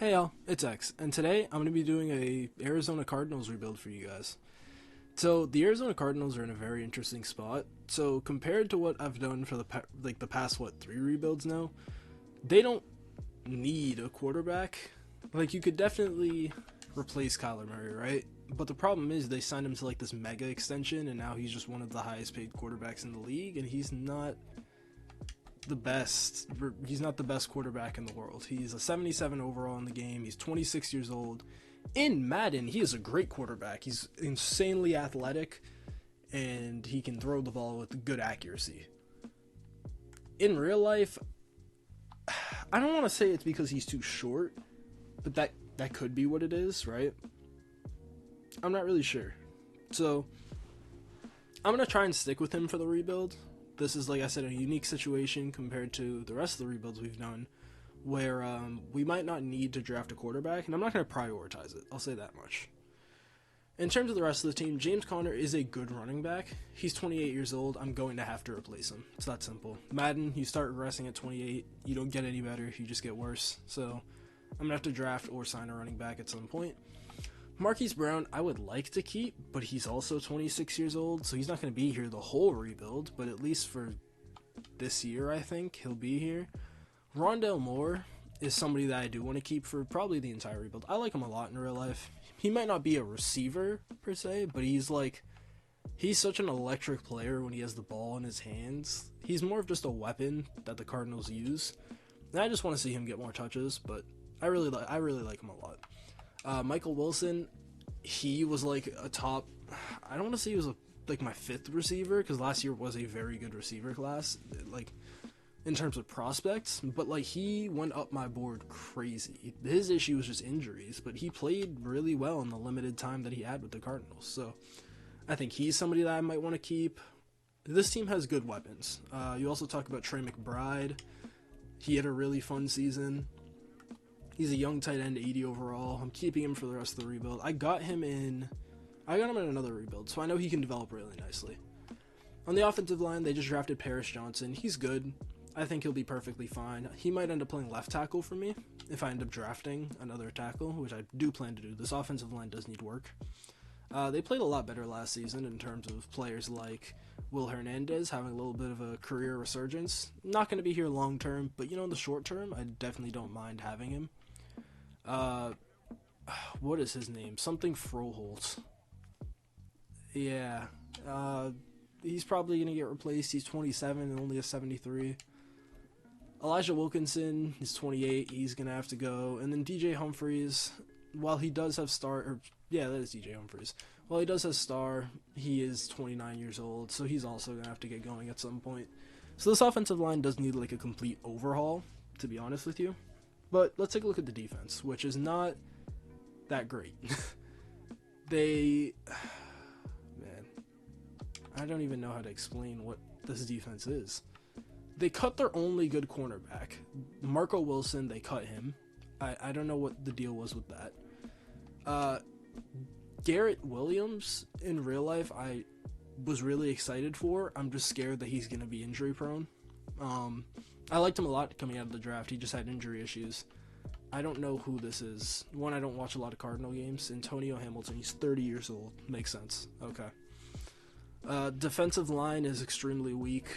Hey y'all, it's X, and today I'm going to be doing a Arizona Cardinals rebuild for you guys. So the Arizona Cardinals are in a very interesting spot. So compared to what I've done for the past three rebuilds now, they don't need a quarterback. Like you could definitely replace Kyler Murray, right? But the problem is they signed him to this mega extension, and now he's just one of the highest paid quarterbacks in the league, and he's not the best. He's not the best quarterback in the world. He's a 77 overall in the game. He's 26 years old. In Madden, he is a great quarterback. He's insanely athletic, and he can throw the ball with good accuracy. In real life, I don't want to say it's because he's too short, but that could be what it is, right? I'm not really sure. So, I'm going to try and stick with him for the rebuild. This is, like I said, a unique situation compared to the rest of the rebuilds we've done, where we might not need to draft a quarterback, and I'm not going to prioritize it. I'll say that much. In terms of the rest of the team, James Conner is a good running back. He's 28 years old. I'm going to have to replace him. It's that simple. Madden, you start regressing at 28. You don't get any better. You just get worse. So I'm going to have to draft or sign a running back at some point. Marquise Brown, I would like to keep, but he's also 26 years old, so he's not going to be here the whole rebuild, but at least for this year, I think, he'll be here. Rondale Moore is somebody that I do want to keep for probably the entire rebuild. I like him a lot in real life. He might not be a receiver, per se, but he's such an electric player when he has the ball in his hands. He's more of just a weapon that the Cardinals use, and I just want to see him get more touches, but I really like him a lot. Michael Wilson, he was a top, I don't want to say he was my fifth receiver, because last year was a very good receiver class, in terms of prospects, but he went up my board crazy. His issue was just injuries, but he played really well in the limited time that he had with the Cardinals, so I think he's somebody that I might want to keep. This team has good weapons. You also talk about Trey McBride. He had a really fun season. He's a young tight end, 80 overall. I'm keeping him for the rest of the rebuild. I got him in another rebuild, so I know he can develop really nicely. On the offensive line, they just drafted Paris Johnson. He's good. I think he'll be perfectly fine. He might end up playing left tackle for me if I end up drafting another tackle, which I do plan to do. This offensive line does need work. They played a lot better last season in terms of players like Will Hernandez having a little bit of a career resurgence. Not going to be here long term, but in the short term, I definitely don't mind having him. What is his name? Something Froholt. Yeah. He's probably going to get replaced. He's 27 and only a 73. Elijah Wilkinson is 28. He's going to have to go. And then DJ Humphries, while he does have that is DJ Humphries. While he does have star, he is 29 years old, so he's also going to have to get going at some point. So this offensive line does need a complete overhaul, to be honest with you. But let's take a look at the defense, which is not that great. I don't even know how to explain what this defense is. They cut their only good cornerback. Marco Wilson, they cut him. I don't know what the deal was with that. Garrett Williams, in real life, I was really excited for. I'm just scared that he's going to be injury prone. I liked him a lot coming out of the draft. He just had injury issues. I don't know who this is. One, I don't watch a lot of Cardinal games. Antonio Hamilton, he's 30 years old. Makes sense. Okay. Defensive line is extremely weak.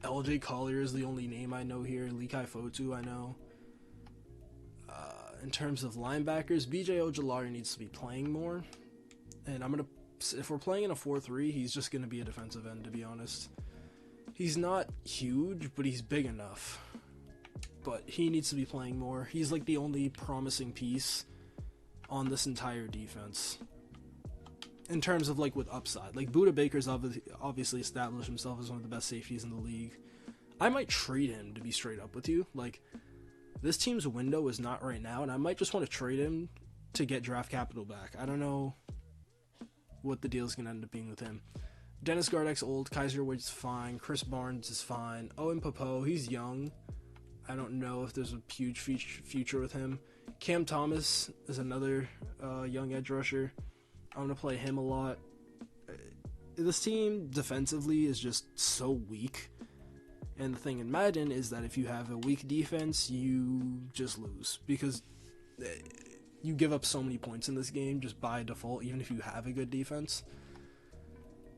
LJ Collier is the only name I know here. Likai Fotu, I know. In terms of linebackers, BJ Ojulari needs to be playing more. And if we're playing in a 4-3, he's just going to be a defensive end, to be honest. He's not huge, but he's big enough. But he needs to be playing more. He's the only promising piece on this entire defense. In terms of with upside. Buda Baker's obviously established himself as one of the best safeties in the league. I might trade him, to be straight up with you. This team's window is not right now, and I might just want to trade him to get draft capital back. I don't know what the deal is going to end up being with him. Dennis Gardeck's old. Kaiser Wade's fine. Chris Barnes is fine. Owen Popo, he's young. I don't know if there's a huge future with him. Cam Thomas is another young edge rusher. I'm going to play him a lot. This team defensively is just so weak. And the thing in Madden is that if you have a weak defense, you just lose, because you give up so many points in this game just by default, even if you have a good defense.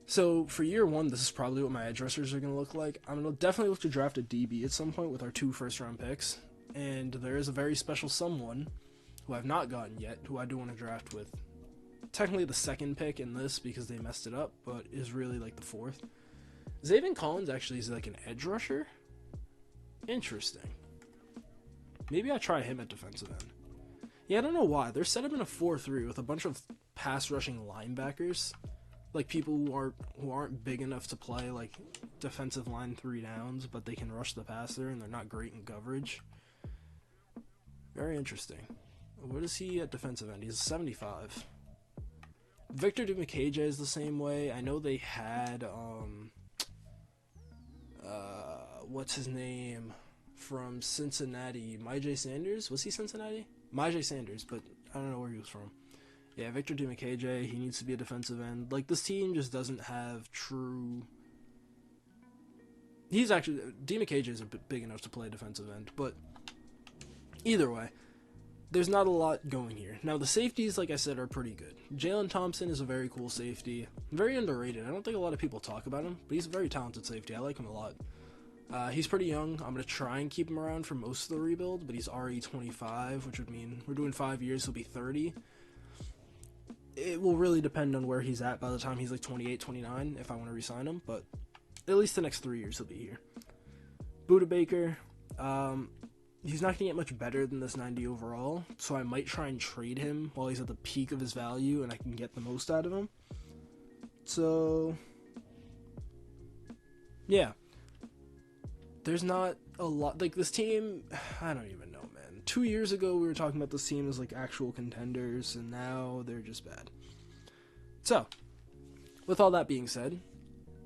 So for year one, this is probably what my edge rushers are going to look like. I'm going to definitely look to draft a DB at some point with our 2 first-round picks. And there is a very special someone who I've not gotten yet, who I do want to draft with technically the 2nd pick in this because they messed it up, but is really like the 4th. Zaven Collins actually is like an edge rusher. Interesting. Maybe I try him at defensive end. Yeah, I don't know why. They're set up in a 4-3 with a bunch of pass rushing linebackers, like people who aren't big enough to play like defensive line 3 downs, but they can rush the passer and they're not great in coverage. Very interesting. What is he at defensive end? He's a 75. Victor DiMicheja is the same way. I know they had what's his name from Cincinnati? Myjai Sanders? Was he Cincinnati? Myjai Sanders, but I don't know where he was from. Yeah, Victor DiMicheja, he needs to be a defensive end. Like, this team just doesn't have true... He's actually... DiMicheja is a bit big enough to play defensive end, but either way, there's not a lot going here. Now, the safeties, like I said, are pretty good. Jalen Thompson is a very cool safety. Very underrated. I don't think a lot of people talk about him, but he's a very talented safety. I like him a lot. He's pretty young. I'm going to try and keep him around for most of the rebuild, but he's already 25, which would mean we're doing 5 years, he'll be 30. It will really depend on where he's at by the time he's like 28, 29, if I want to re-sign him, but at least the next 3 years he'll be here. Budda Baker, he's not going to get much better than this 90 overall, so I might try and trade him while he's at the peak of his value and I can get the most out of him. So, yeah. There's not a lot, like this team, I don't even know, man. 2 years ago we were talking about this team as like actual contenders, and now they're just bad. So, with all that being said,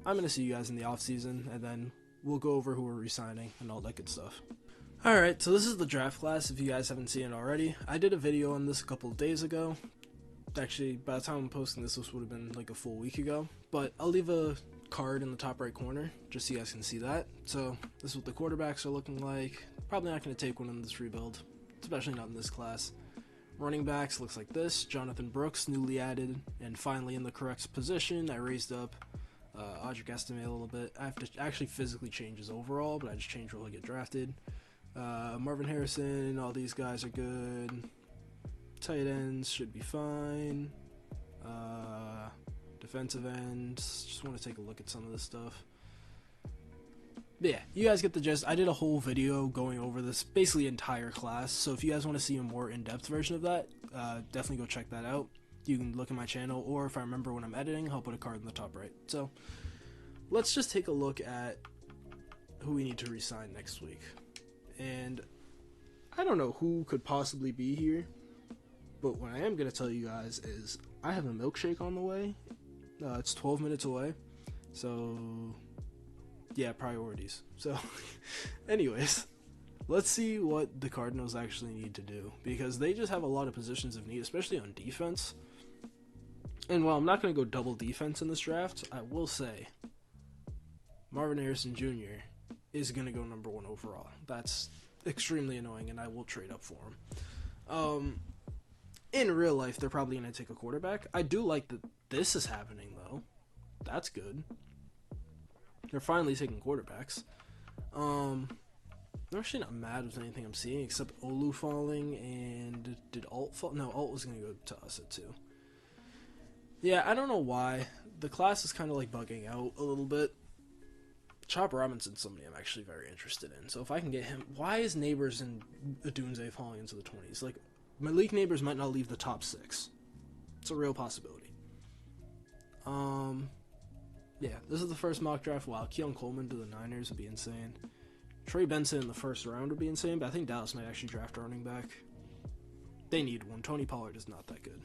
I'm going to see you guys in the offseason, and then we'll go over who we're re-signing and all that good stuff. Alright, so this is the draft class if you guys haven't seen it already. I did a video on this a couple of days ago. Actually, by the time I'm posting this would have been like a full week ago. But I'll leave a card in the top right corner just so you guys can see that. So this is what the quarterbacks are looking like. Probably not going to take one in this rebuild, especially not in this class. Running backs looks like this. Jonathan Brooks, newly added, and finally in the correct position. I raised up Audric Estime a little bit. I have to actually physically change his overall, but I just changed where he'll get drafted. Marvin Harrison, all these guys are good. Tight ends should be fine. Defensive ends, just want to take a look at some of this stuff. But yeah, you guys get the gist. I did a whole video going over this basically entire class, so if you guys want to see a more in-depth version of that, definitely go check that out. You can look at my channel, or if I remember when I'm editing, I'll put a card in the top right. So let's just take a look at who we need to re-sign next week. And I don't know who could possibly be here, but what I am going to tell you guys is I have a milkshake on the way. It's 12 minutes away, so yeah, priorities. So anyways, let's see what the Cardinals actually need to do, because they just have a lot of positions of need, especially on defense. And while I'm not going to go double defense in this draft, I will say Marvin Harrison Jr. is going to go number 1 overall. That's extremely annoying, and I will trade up for him. In real life, they're probably going to take a quarterback. I do like that this is happening, though. That's good. They're finally taking quarterbacks. I'm actually not mad with anything I'm seeing, except Olu falling, and did Alt fall? No, Alt was going to go to us at 2. Yeah, I don't know why. The class is kind of like bugging out a little bit. Chop Robinson's somebody I'm actually very interested in. So if I can get him... Why is Neighbors and Adunze falling into the 20s? Like, Malik Neighbors might not leave the top 6. It's a real possibility. Yeah, this is the first mock draft. Wow, Keon Coleman to the Niners would be insane. Trey Benson in the first round would be insane, but I think Dallas might actually draft a running back. They need one. Tony Pollard is not that good.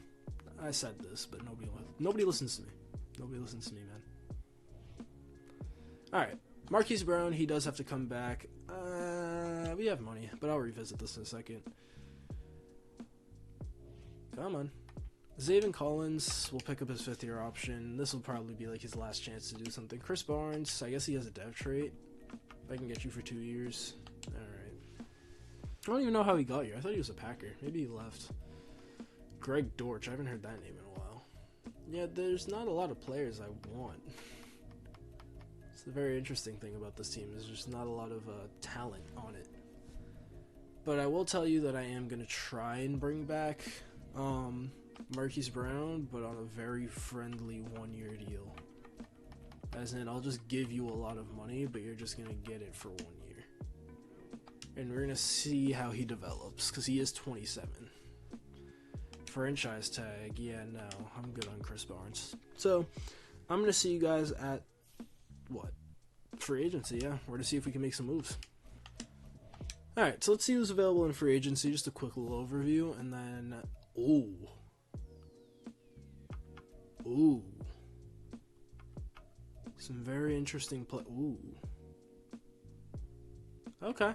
I said this, but nobody listens to me. Nobody listens to me, man. Alright. Marquise Brown, he does have to come back. We have money, but I'll revisit this in a second. Come on. Zaven Collins will pick up his 5th-year option. This will probably be like his last chance to do something. Chris Barnes, I guess he has a dev trait. I can get you for 2 years. Alright. I don't even know how he got here. I thought he was a Packer. Maybe he left. Greg Dortch. I haven't heard that name in a while. Yeah, there's not a lot of players I want. It's the very interesting thing about this team. There's just not a lot of talent on it. But I will tell you that I am going to try and bring back Marquise Brown, but on a very friendly 1-year deal. As in, I'll just give you a lot of money, but you're just going to get it for 1 year. And we're going to see how he develops, because he is 27. Franchise tag, yeah, no, I'm good on Chris Barnes. So, I'm going to see you guys at, what? Free agency, yeah. We're going to see if we can make some moves. Alright, so let's see who's available in free agency. Just a quick little overview, and then... Ooh. Some very interesting Ooh. Okay.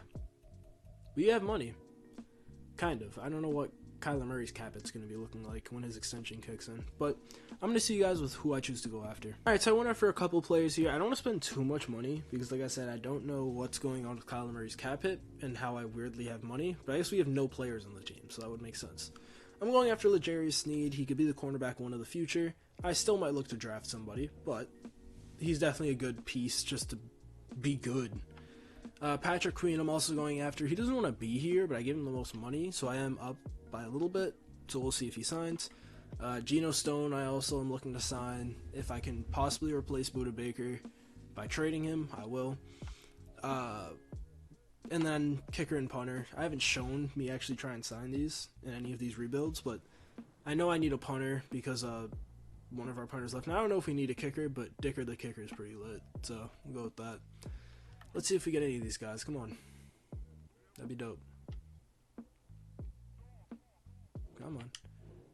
We have money. Kind of. I don't know what Kyler Murray's cap it's going to be looking like when his extension kicks in. But I'm going to see you guys with who I choose to go after. Alright, so I went after a couple players here. I don't want to spend too much money because, like I said, I don't know what's going on with Kyler Murray's cap hit and how I weirdly have money. But I guess we have no players on the team, so that would make sense. I'm going after L'Jarius Sneed. He could be the cornerback one of the future. I still might look to draft somebody, but he's definitely a good piece just to be good. Patrick Queen I'm also going after. He doesn't want to be here, but I gave him the most money, so I am up by a little bit, so we'll see if he signs. Geno Stone I also am looking to sign. If I can possibly replace Budda Baker by trading him, I will. And then kicker and punter. I haven't shown me actually try and sign these in any of these rebuilds, but I know I need a punter because one of our punters left. Now, I don't know if we need a kicker, but Dicker the kicker is pretty lit, so we'll go with that. Let's see if we get any of these guys. Come on. That'd be dope. Come on.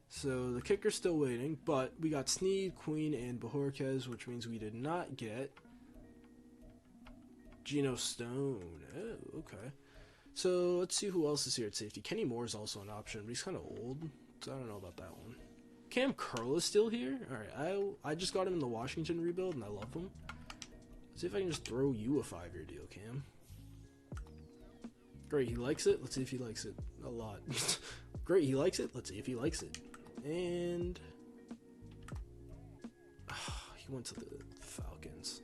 So the kicker's still waiting, but we got Sneed, Queen, and Bajorquez, which means we did not get Geno Stone. Oh, okay. So let's see who else is here at safety. Kenny Moore is also an option, but he's kind of old, so I don't know about that one. Cam Curl is still here. Alright, I just got him in the Washington rebuild, and I love him. Let's see if I can just throw you a 5-year deal, Cam. Great, he likes it. Let's see if he likes it. A lot. Great, he likes it. Let's see if he likes it. And... he went to the Falcons.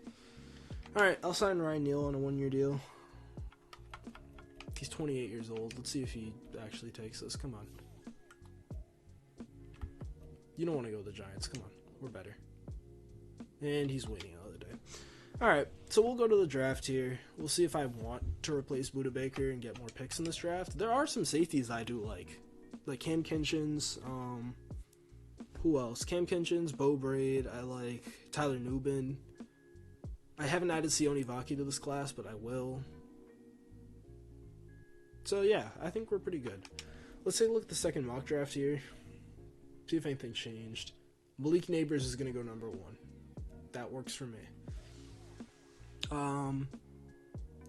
Alright, I'll sign Ryan Neal on a 1-year deal. He's 28 years old. Let's see if he actually takes this. Come on. You don't want to go to the Giants. Come on. We're better. And he's waiting another day. Alright, so we'll go to the draft here. We'll see if I want to replace Budda Baker and get more picks in this draft. There are some safeties I do like Cam Kinchins, who else? Cam Kinchins, Bo Braid, I like Tyler Nubin. I haven't added Sione Vaki to this class, but I will. So yeah, I think we're pretty good. Let's take a look at the second mock draft here. See if anything changed. Malik Neighbors is going to go number 1. That works for me. I'm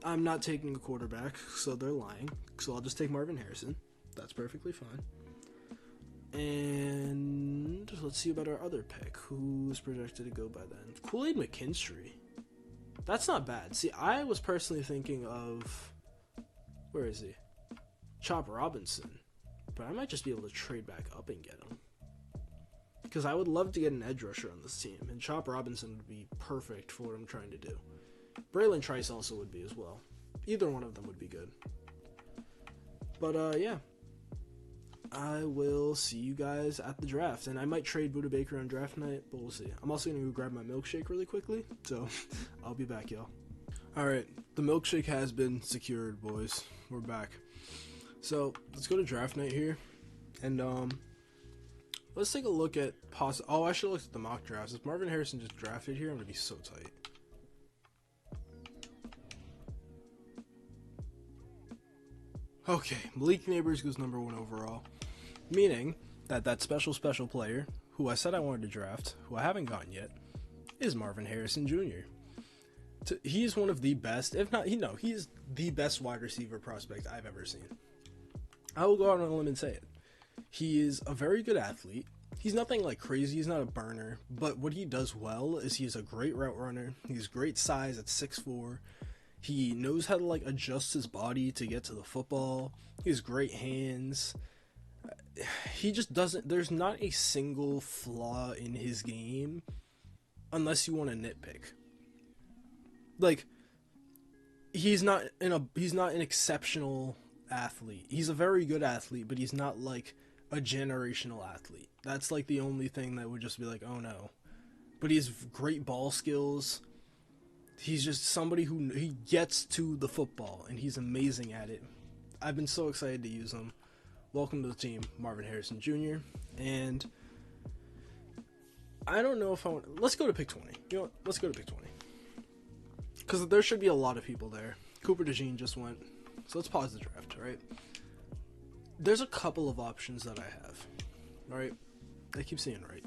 not taking a quarterback, so they're lying. So I'll just take Marvin Harrison. That's perfectly fine. And let's see about our other pick. Who's projected to go by then? Kool-Aid McKinstry. That's not bad. See, I was personally thinking of... where is he? Chop Robinson. But I might just be able to trade back up and get him. Because I would love to get an edge rusher on this team. And Chop Robinson would be perfect for what I'm trying to do. Braylon Trice also would be as well. Either one of them would be good. But, yeah. I will see you guys at the draft. And I might trade Budda Baker on draft night, but we'll see. I'm also going to go grab my milkshake really quickly. So, I'll be back, y'all. Alright, the milkshake has been secured, boys. We're back. So, let's go to draft night here. And, let's take a look at I should look at the mock drafts. If Marvin Harrison just drafted here, I'm going to be so tight. Okay, Malik Neighbors goes number 1 overall. Meaning that special player, who I said I wanted to draft, who I haven't gotten yet, is Marvin Harrison Jr. He's one of the best, if not, he's the best wide receiver prospect I've ever seen. I will go out on a limb and say it. He is a very good athlete. He's nothing like crazy. He's not a burner. But what he does well is he's a great route runner. He's great size at 6'4". He knows how to like adjust his body to get to the football. He has great hands. He just doesn't. There's not a single flaw in his game, unless you want to nitpick. Like he's not an exceptional athlete. He's a very good athlete, but he's not like a generational athlete. That's like the only thing that would just be like, oh no. But he has great ball skills. He's just somebody who he gets to the football, and he's amazing at it. I've been so excited to use him. Welcome to the team, Marvin Harrison Jr. And I don't know if I want. Let's go to pick 20. You know what? Let's go to pick 20. Because there should be a lot of people there. Cooper DeJean just went. So let's pause the draft, alright? There's a couple of options that I have. Alright? I keep saying right.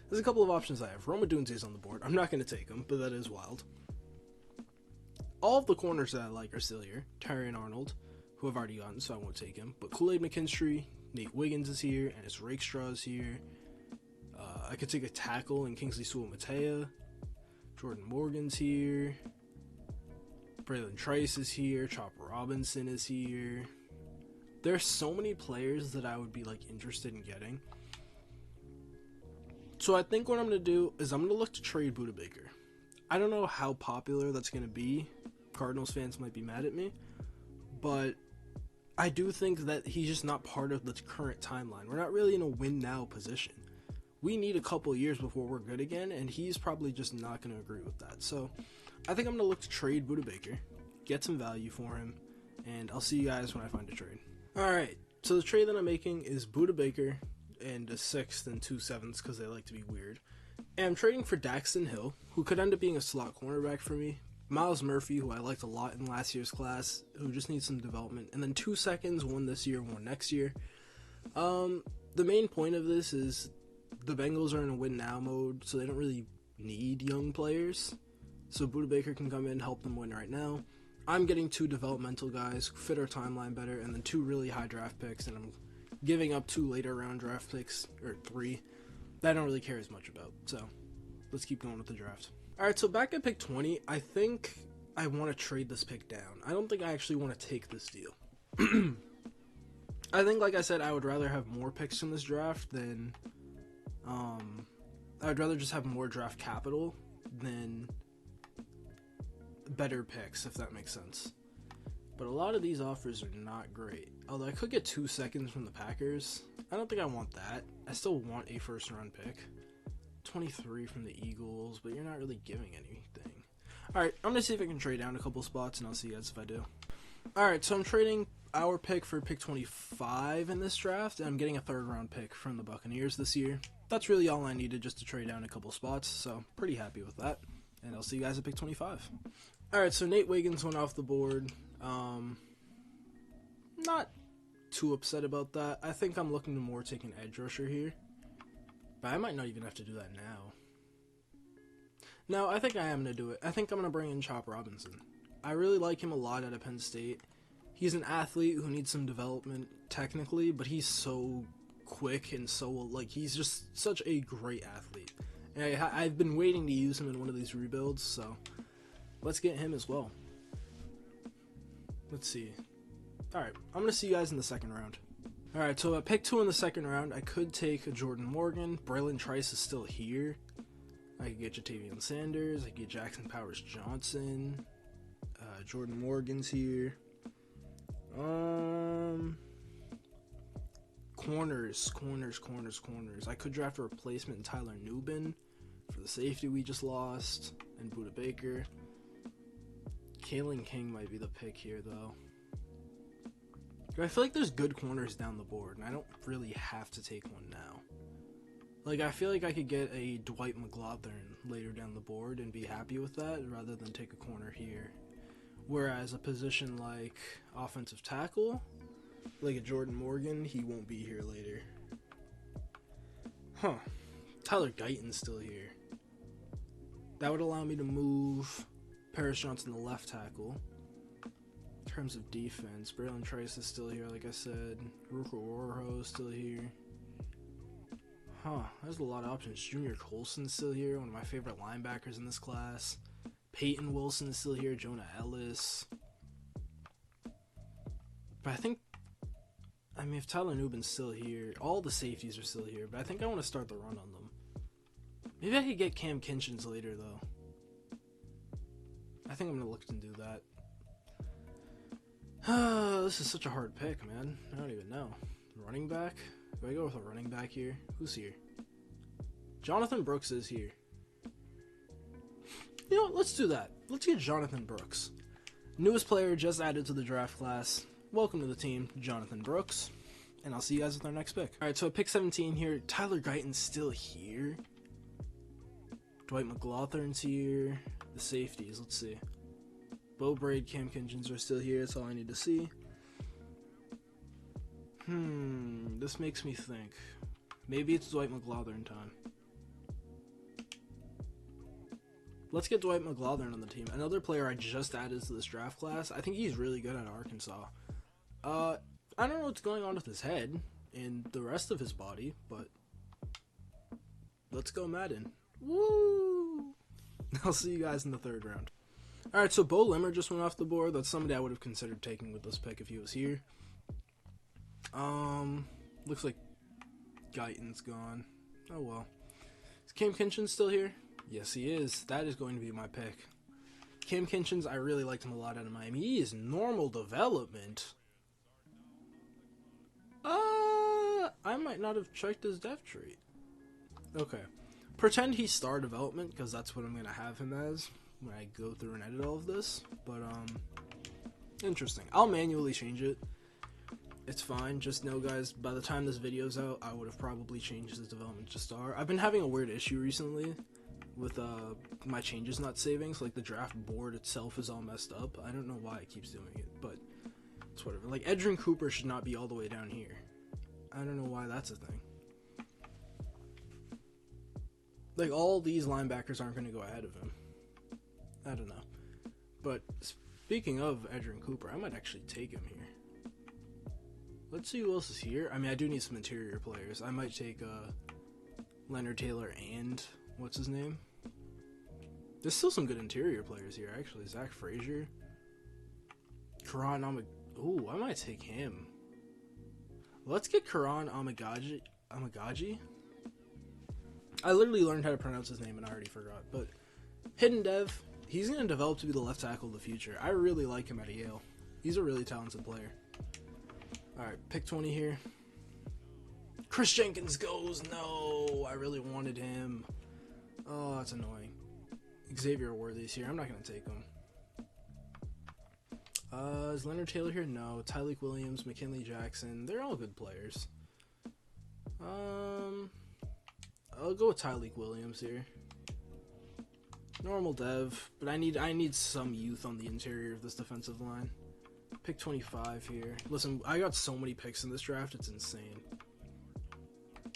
There's a couple of options I have. Roma Dunze is on the board. I'm not going to take him, but that is wild. All of the corners that I like are still here. Tyrion Arnold, who I've already gotten, so I won't take him. But Kool-Aid McKinstry, Nate Wiggins is here, and his Rakestraw is here. I could take a tackle in Kingsley Sewell-Matea. Jordan Morgan's here. Braylon Trice is here. Chopper Robinson is here. There's so many players that I would be like interested in getting. So I think what I'm going to do is I'm going to look to trade Budda Baker. I don't know how popular that's going to be. Cardinals fans might be mad at me. But I do think that he's just not part of the current timeline. We're not really in a win-now position. We need a couple years before we're good again, and he's probably just not going to agree with that. So I think I'm going to look to trade Budda Baker, get some value for him, and I'll see you guys when I find a trade. Alright, so the trade that I'm making is Budda Baker and a 6th and 2 7ths because they like to be weird. And I'm trading for Daxton Hill, who could end up being a slot cornerback for me. Miles Murphy, who I liked a lot in last year's class, who just needs some development. And then 2 seconds, one this year, one next year. The main point of this is the Bengals are in a win-now mode, so they don't really need young players. So Budda Baker can come in and help them win right now. I'm getting 2 developmental guys, fit our timeline better, and then 2 really high draft picks, and I'm giving up 2 later round draft picks, or 3, that I don't really care as much about. So let's keep going with the draft. Alright, so back at pick 20, I think I want to trade this pick down. I don't think I actually want to take this deal. I think, like I said, I would rather have more picks in this draft than... I'd rather just have more draft capital than better picks, if that makes sense. But a lot of these offers are not great. Although I could get 2 seconds from the Packers. I don't think I want that. I still want a first round pick. 23 from the Eagles, but you're not really giving anything. Alright, I'm going to see if I can trade down a couple spots, and I'll see you guys if I do. Alright, so I'm trading our pick for pick 25 in this draft, and I'm getting a 3rd round pick from the Buccaneers this year. That's really all I needed just to trade down a couple spots, so pretty happy with that. And I'll see you guys at pick 25. Alright, so Nate Wiggins went off the board. Not too upset about that. I think I'm looking to more take an edge rusher here. But I might not even have to do that now. No, I think I am going to do it. I think I'm going to bring in Chop Robinson. I really like him a lot out of Penn State. He's an athlete who needs some development technically, but he's so quick and so, like, he's just such a great athlete. And I've been waiting to use him in one of these rebuilds, so let's get him as well. Let's see. Alright, I'm going to see you guys in the 2nd round. Alright, so at pick 2 in the 2nd round, I could take a Jordan Morgan. Braylon Trice is still here. I could get Jatavion Sanders. I could get Jackson Powers Johnson. Jordan Morgan's here. Corners. I could draft a replacement in Tyler Nubin for the safety we just lost, and Budda Baker. Kalen King might be the pick here, though. I feel like there's good corners down the board, and I don't really have to take one now. Like, I feel like I could get a Dwight McLaughlin later down the board and be happy with that, rather than take a corner here. Whereas a position like offensive tackle, like a Jordan Morgan, he won't be here later. Huh. Tyler Guyton's still here. That would allow me to move Paris Johnson to left tackle. In terms of defense, Braylon Trice is still here, like I said. Ruko Oroho is still here. Huh, there's a lot of options. Junior Colson's still here, one of my favorite linebackers in this class. Peyton Wilson is still here. Jonah Ellis. But I mean, if Tyler Nubin's still here, all the safeties are still here, but I think I want to start the run on them. Maybe I could get Cam Kinchins later, though. I think I'm going to look and do that. This is such a hard pick, man. I don't even know. Running back? Do I go with a running back here? Who's here? Jonathan Brooks is here. You know what? Let's do that. Let's get Jonathan Brooks. Newest player just added to the draft class. Welcome to the team, Jonathan Brooks. And I'll see you guys with our next pick. Alright, so at pick 17 here, Tyler Guyton's still here. Dwight McLaughlin's here. The safeties, let's see. Bo Braid, Cam Kinchins are still here. That's all I need to see. This makes me think. Maybe it's Dwight McLaughlin time. Let's get Dwight McLaughlin on the team. Another player I just added to this draft class. I think he's really good at Arkansas. I don't know what's going on with his head and the rest of his body, but let's go Madden. Woo! I'll see you guys in the third round. Alright, so Bo Limmer just went off the board. That's somebody I would have considered taking with this pick if he was here. Looks like Guyton's gone. Oh well. Is Cam Kinchins still here? Yes, he is. That is going to be my pick. Cam Kinchins, I really liked him a lot out of Miami. He is normal development. I might not have checked his depth trait. Okay. Pretend he's star development, because that's what I'm going to have him as when I go through and edit all of this. But, interesting. I'll manually change it. It's fine. Just know, guys, by the time this video's out, I would have probably changed his development to star. I've been having a weird issue recently with my changes not saving. So, like, the draft board itself is all messed up. I don't know why it keeps doing it, but it's whatever. Like, Edgerrin Cooper should not be all the way down here. I don't know why that's a thing. Like, all these linebackers aren't going to go ahead of him. I don't know. But speaking of Edgerrin Cooper, I might actually take him here. Let's see who else is here. I mean, I do need some interior players. I might take Leonard Taylor and what's his name? There's still some good interior players here, actually. Zach Frazier. Karan Ooh, I might take him. Let's get Karan Amagaji. I literally learned how to pronounce his name and I already forgot. But hidden dev, he's going to develop to be the left tackle of the future. I really like him at Yale. He's a really talented player. Alright, pick 20 here. Chris Jenkins goes. No, I really wanted him. Oh, that's annoying. Xavier Worthy's here. I'm not going to take him. Is Leonard Taylor here? No. Tyleik Williams, McKinley Jackson. They're all good players. I'll go with Tyleik Williams here. Normal dev, but I need some youth on the interior of this defensive line. Pick 25 here. Listen, I got so many picks in this draft, it's insane.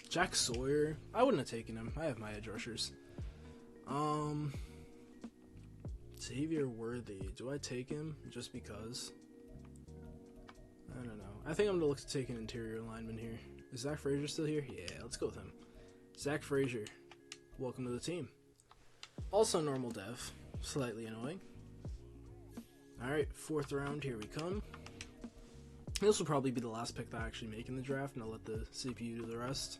Jack Sawyer. I wouldn't have taken him. I have my edge rushers. Xavier Worthy. Do I take him just because? I don't know. I think I'm going to look to take an interior lineman here. Is Zach Frazier still here? Yeah, let's go with him. Zach Frazier. Welcome to the team. Also normal dev. Slightly annoying. Alright, fourth round. Here we come. This will probably be the last pick that I actually make in the draft, and I'll let the CPU do the rest.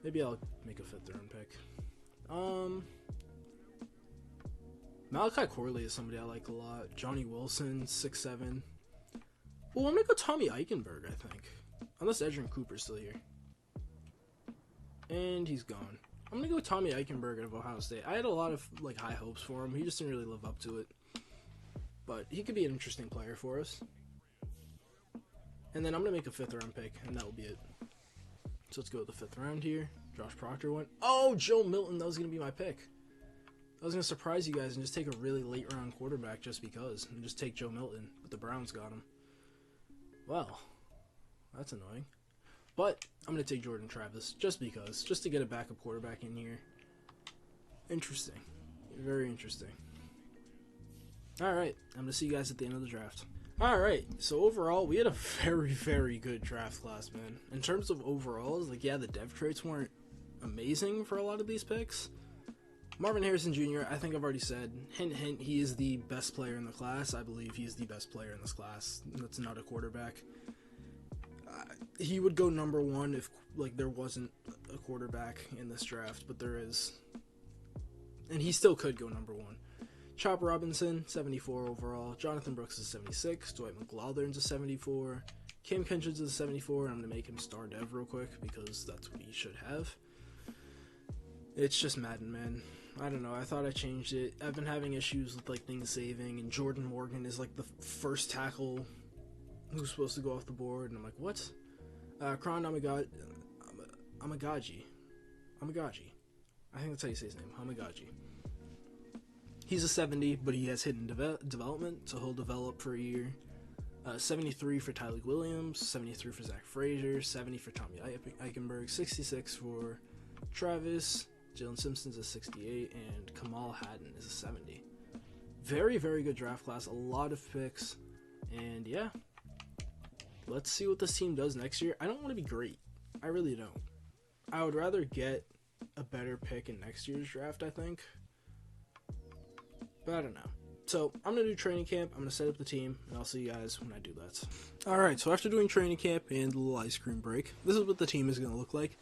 Maybe I'll make a fifth round pick. Malachi Corley is somebody I like a lot. Johnny Wilson, 6'7". Oh, I'm going to go Tommy Eichenberg, I think. Unless Edgerrin Cooper's still here. And he's gone. I'm going to go with Tommy Eichenberg of Ohio State. I had a lot of like high hopes for him. He just didn't really live up to it. But he could be an interesting player for us. And then I'm going to make a fifth round pick, and that will be it. So let's go with the fifth round here. Josh Proctor went. Oh, Joe Milton. That was going to be my pick. I was going to surprise you guys and just take a really late round quarterback just because. And just take Joe Milton. But the Browns got him. Well, that's annoying. But I'm going to take Jordan Travis just because. Just to get a backup quarterback in here. Interesting. Very interesting. Alright, I'm going to see you guys at the end of the draft. Alright, so overall, we had a very, very good draft class, man. In terms of overalls, like, yeah, the dev traits weren't amazing for a lot of these picks. Marvin Harrison Jr., I think I've already said, hint, hint, he is the best player in the class. I believe he is the best player in this class. That's not a quarterback. He would go number one if, like, there wasn't a quarterback in this draft, but there is. And he still could go number one. Chop Robinson, 74 overall. Jonathan Brooks is 76. Dwight McGlothern's a 74. Cam Kinchins is a 74, and I'm going to make him star dev real quick because that's what he should have. It's just Madden, man. I don't know. I thought I changed it. I've been having issues with, like, things saving, and Jordan Morgan is, like, the first tackle who's supposed to go off the board, and I'm like, what? Kron Amagaji. I think that's how you say his name. Amagaji. He's a 70, but he has hidden development, so he'll develop for a year. 73 for Tyleik Williams, 73 for Zach Frazier, 70 for Tommy Eichenberg, 66 for Travis, Jalen Simpson's a 68, and Kamal Haddon is a 70. Very, very good draft class, a lot of picks, and yeah. Let's see what this team does next year. I don't want to be great. I really don't. I would rather get a better pick in next year's draft, I think. But I don't know. So, I'm going to do training camp. I'm going to set up the team, and I'll see you guys when I do that. Alright, so after doing training camp and a little ice cream break, this is what the team is going to look like.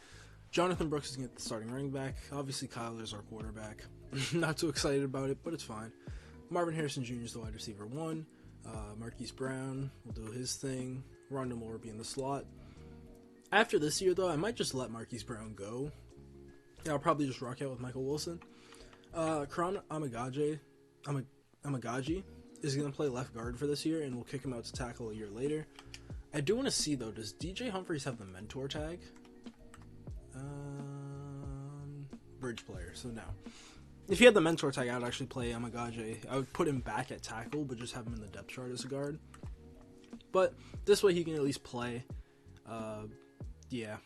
Jonathan Brooks is going to get the starting running back. Obviously, Kyler's our quarterback. Not too excited about it, but it's fine. Marvin Harrison Jr. is the wide receiver 1. Marquise Brown will do his thing. Rondo Moore will be in the slot. After this year, though, I might just let Marquise Brown go. Yeah, I'll probably just rock out with Michael Wilson. Kron Amagaji is going to play left guard for this year, and we'll kick him out to tackle a year later. I do want to see, though, does DJ Humphries have the mentor tag? Bridge player, so no. If he had the mentor tag, I would actually play Amagaji. I would put him back at tackle, but just have him in the depth chart as a guard. But this way he can at least play. Yeah.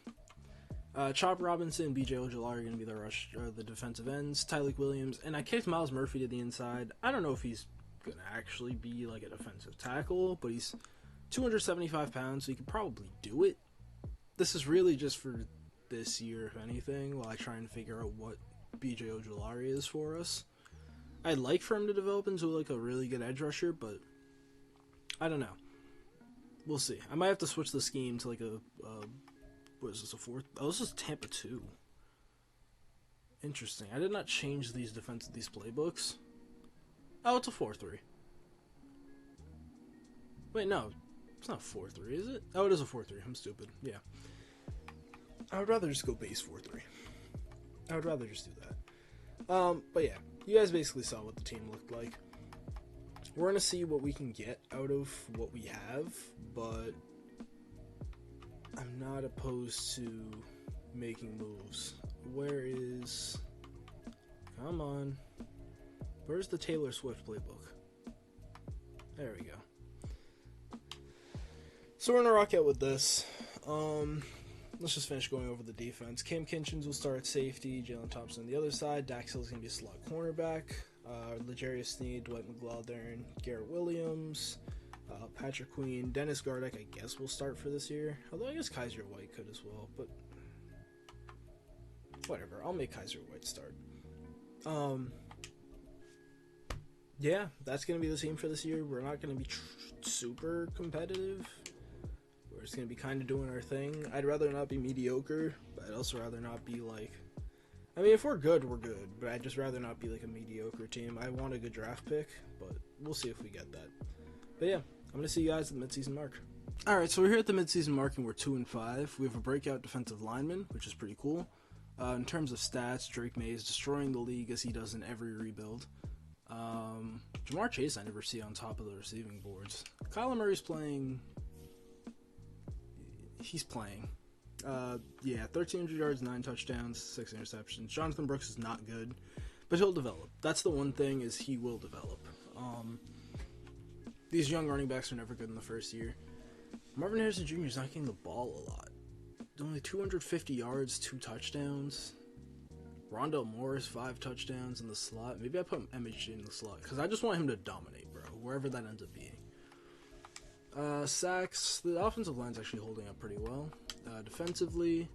Chop Robinson and BJ Ojolari are going to be the defensive ends. Tyleik Williams. And I kicked Miles Murphy to the inside. I don't know if he's going to actually be like a defensive tackle, but he's 275 pounds, so he could probably do it. This is really just for this year, if anything, while I try and figure out what BJ Ojolari is for us. I'd like for him to develop into like a really good edge rusher, but I don't know. We'll see. I might have to switch the scheme to like what is this, a 4th? Oh, this is Tampa 2. Interesting. I did not change these playbooks. Oh, it's a 4-3. Wait, no. It's not 4-3, is it? Oh, it is a 4-3. I'm stupid. Yeah. I would rather just go base 4-3. I would rather just do that. But yeah. You guys basically saw what the team looked like. We're going to see what we can get out of what we have, but I'm not opposed to making moves. Where is... Come on. Where's the Taylor Swift playbook? There we go. So we're going to rock out with this. Let's just finish going over the defense. Cam Kinchins will start at safety. Jalen Thompson on the other side. Dax Hill's going to be a slot cornerback. L'Jarius Sneed, Dwight McGlothern, Garrett Williams, Patrick Queen, Dennis Gardeck, I guess will start for this year. Although I guess Kaiser White could as well, but whatever. I'll make Kaiser White start. Yeah, that's going to be the team for this year. We're not going to be super competitive. We're just going to be kind of doing our thing. I'd rather not be mediocre, but I'd also rather not be like... I mean, if we're good, we're good, but I'd just rather not be like a mediocre team. I want a good draft pick, but we'll see if we get that. But yeah, I'm going to see you guys at the midseason mark. Alright, so we're here at the midseason mark and we're 2-5. We have a breakout defensive lineman, which is pretty cool. In terms of stats, Drake May is destroying the league as he does in every rebuild. Jamar Chase I never see on top of the receiving boards. Kyler Murray's playing... He's playing. Yeah, 1,300 yards, 9 touchdowns, 6 interceptions. Jonathan Brooks is not good, but he'll develop. That's the one thing, is he will develop. These young running backs are never good in the first year. Marvin Harrison Jr. is not getting the ball a lot. Only 250 yards, 2 touchdowns. Rondell Morris, 5 touchdowns in the slot. Maybe I put MHG in the slot, because I just want him to dominate, bro, wherever that ends up being. Sacks, the offensive line's actually holding up pretty well. Defensively,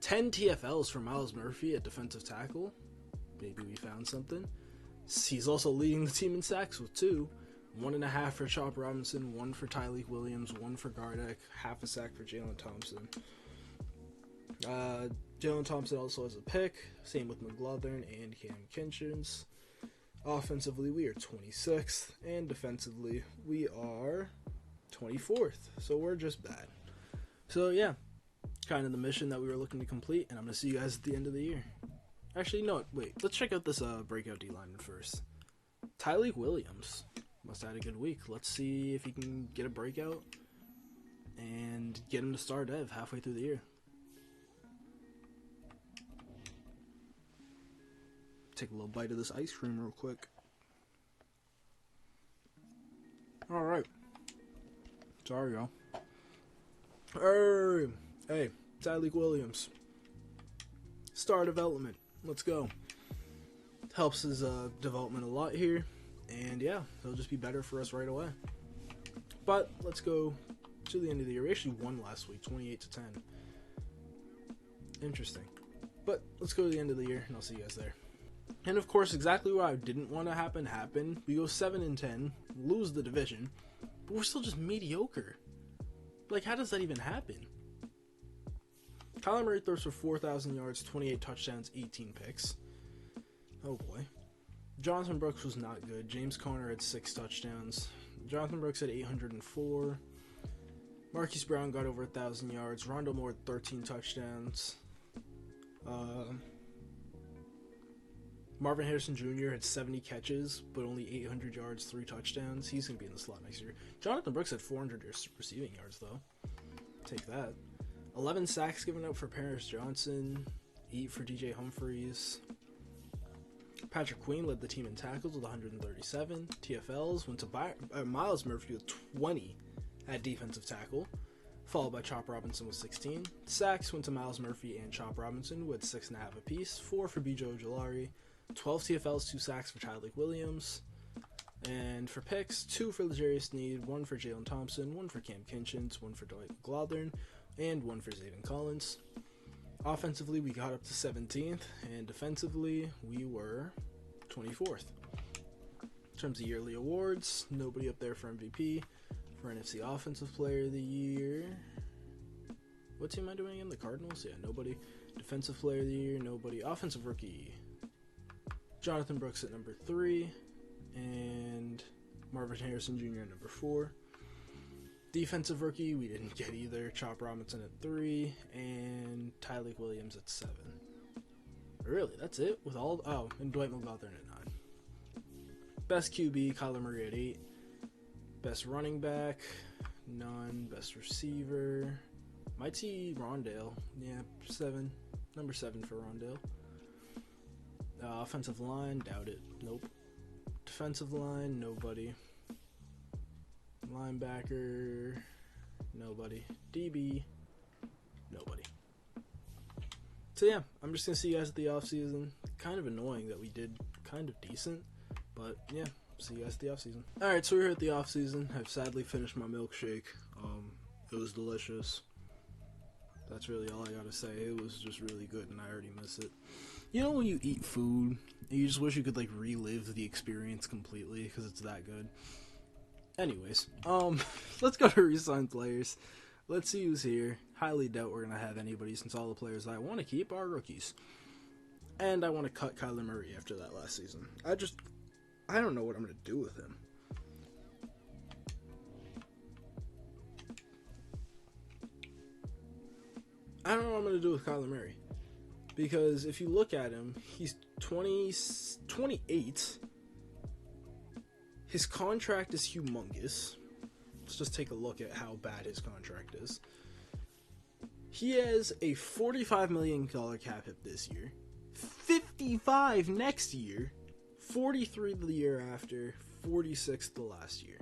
10 TFLs for Miles Murphy at defensive tackle. Maybe we found something. He's also leading the team in sacks with 2. 1.5 for Chop Robinson, 1 for Tyleek Williams, 1 for Gardeck, half a sack for Jalen Thompson. Jalen Thompson also has a pick, same with McLaughlin and Cam Kinchins. Offensively, we are 26th, and defensively, we are 24th. So we're just bad. So yeah, kind of the mission that we were looking to complete, and I'm going to see you guys at the end of the year. Actually, no, wait, let's check out this breakout D-lineman first. Tyleek Williams must have had a good week. Let's see if he can get a breakout and get him to star dev halfway through the year. Take a little bite of this ice cream real quick. Alright. Sorry, y'all. Hey, Tyleek Williams. Star development. Let's go. Helps his development a lot here. And yeah, it'll just be better for us right away. But let's go to the end of the year. We actually won last week, 28-10. Interesting. But let's go to the end of the year, and I'll see you guys there. And of course, exactly what I didn't want to happen happened. We go 7-10, lose the division, but we're still just mediocre. Like, how does that even happen? Kyler Murray throws for 4,000 yards, 28 touchdowns, 18 picks. Oh boy. Jonathan Brooks was not good. James Conner had 6 touchdowns. Jonathan Brooks had 804. Marquise Brown got over 1,000 yards. Rondo Moore had 13 touchdowns. Marvin Harrison Jr. had 70 catches, but only 800 yards, 3 touchdowns. He's going to be in the slot next year. Jonathan Brooks had 400 receiving yards, though. Take that. 11 sacks given up for Paris Johnson. 8 for DJ Humphries. Patrick Queen led the team in tackles with 137. TFLs went to Miles Murphy with 20 at defensive tackle, followed by Chop Robinson with 16. Sacks went to Miles Murphy and Chop Robinson with 6.5 apiece. 4 for Bijo Ojulari. 12 TFLs, 2 sacks for Tyleek Williams. And for picks, 2 for L'Jarius Sneed, 1 for Jalen Thompson, 1 for Cam Kinchins, 1 for Dwight McLaughlin, and 1 for Zayden Collins. Offensively, we got up to 17th, and defensively, we were 24th. In terms of yearly awards, nobody up there for MVP. For NFC Offensive Player of the Year, what team am I doing again? The Cardinals? Yeah, nobody. Defensive Player of the Year, nobody. Offensive Rookie, Jonathan Brooks at number 3, and Marvin Harrison Jr. at number 4. Defensive Rookie, we didn't get either. Chop Robinson at 3, and Tyleek Williams at 7. Really, that's it? With all... Oh, and Dwight McLaughlin at 9. Best QB, Kyler Murray at 8. Best running back, none. Best receiver, Mighty Rondale. Yeah, 7. Number 7 for Rondale. Offensive line, doubt it. Nope. Defensive line, nobody. Linebacker, nobody. DB, nobody. So yeah, I'm just going to see you guys at the offseason. Kind of annoying that we did kind of decent, but yeah, see you guys at the offseason. Alright, so we're here at the offseason. I've sadly finished my milkshake. It was delicious. That's really all I gotta say. It was just really good and I already miss it. You know when you eat food, and you just wish you could like relive the experience completely because it's that good. Anyways, let's go to re-sign players. Let's see who's here. Highly doubt we're gonna have anybody since all the players I want to keep are rookies. And I want to cut Kyler Murray after that last season. I don't know what I'm gonna do with him. I don't know what I'm going to do with Kyler Murray. Because if you look at him, he's 28. His contract is humongous. Let's just take a look at how bad his contract is. He has a $45 million cap hit this year, $55 next year, $43 the year after, $46 the last year.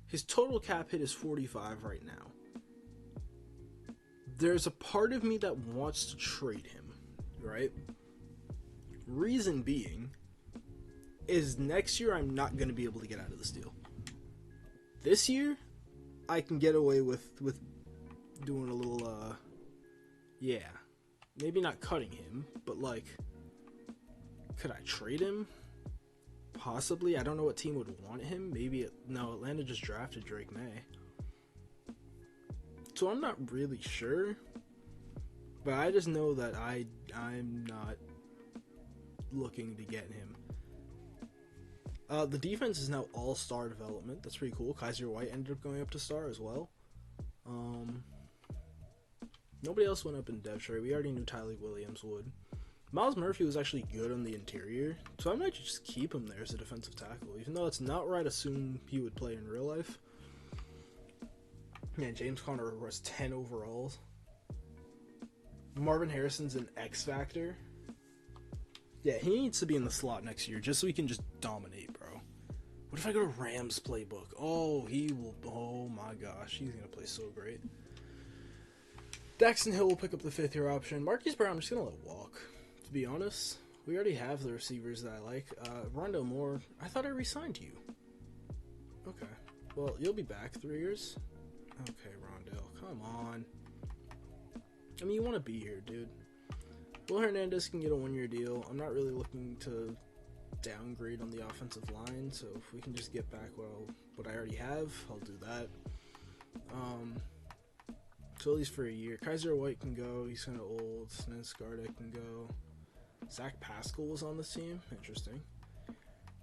His total cap hit is $45 right now. There's a part of me that wants to trade him, right? Reason being is next year I'm not going to be able to get out of this deal. This year, I can get away with doing a little, yeah. Maybe not cutting him, but like Could I trade him? Possibly. I don't know what team would want him. Maybe no, Atlanta just drafted Drake May. So I'm not really sure. But I just know that I'm not looking to get him. The defense is now all-star development. That's pretty cool. Kaiser White ended up going up to star as well. Nobody else went up in depth chart. We already knew Tyleik Williams would. Myles Murphy was actually good on the interior, so I might just keep him there as a defensive tackle, even though it's not where I'd assume he would play in real life. Man, James Conner was 10 overall. Marvin Harrison's an X factor. Yeah, he needs to be in the slot next year just so he can just dominate, bro. What if I go to Rams playbook? Oh, he will. Oh my gosh, he's gonna play so great. Daxton Hill will pick up the 5th-year option. Marquise Brown, I'm just gonna let walk. To be honest, we already have the receivers that I like. Rondale Moore, I thought I re-signed you. Okay, well, you'll be back 3 years. Okay, Rondale, come on. I mean, you want to be here, dude. Will Hernandez can get a 1-year deal. I'm not really looking to downgrade on the offensive line, so if we can just get back what I already have, I'll do that. So at least for a year. Kaiser White can go. He's kind of old. Snen Skarda can go. Zach Pascal was on this team. Interesting.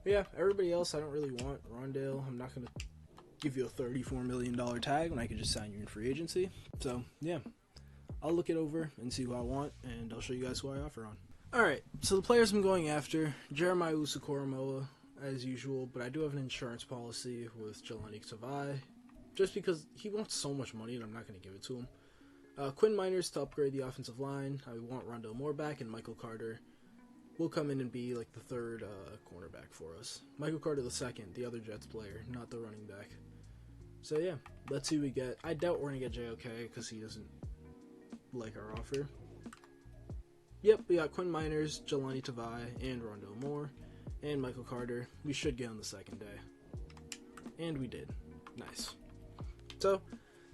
But yeah, everybody else I don't really want. Rondale, I'm not going to give you a $34 million tag when I could just sign you in free agency. So, yeah. I'll look it over and see who I want, and I'll show you guys who I offer on. Alright, so the players I'm going after, Jeremiah Usu-Koromoa, as usual, but I do have an insurance policy with Jelani Tavai, just because he wants so much money and I'm not going to give it to him. Quinn Miners to upgrade the offensive line. I want Rondale Moore back, and Michael Carter will come in and be like the 3rd cornerback for us. Michael Carter the 2nd, the other Jets player, not the running back. So yeah, let's see what we get. I doubt we're going to get JOK because he doesn't like our offer. Yep, we got Quinn Miners, Jelani Tavai, and Rondale Moore, and Michael Carter. We should get on the 2nd day. And we did. Nice. So,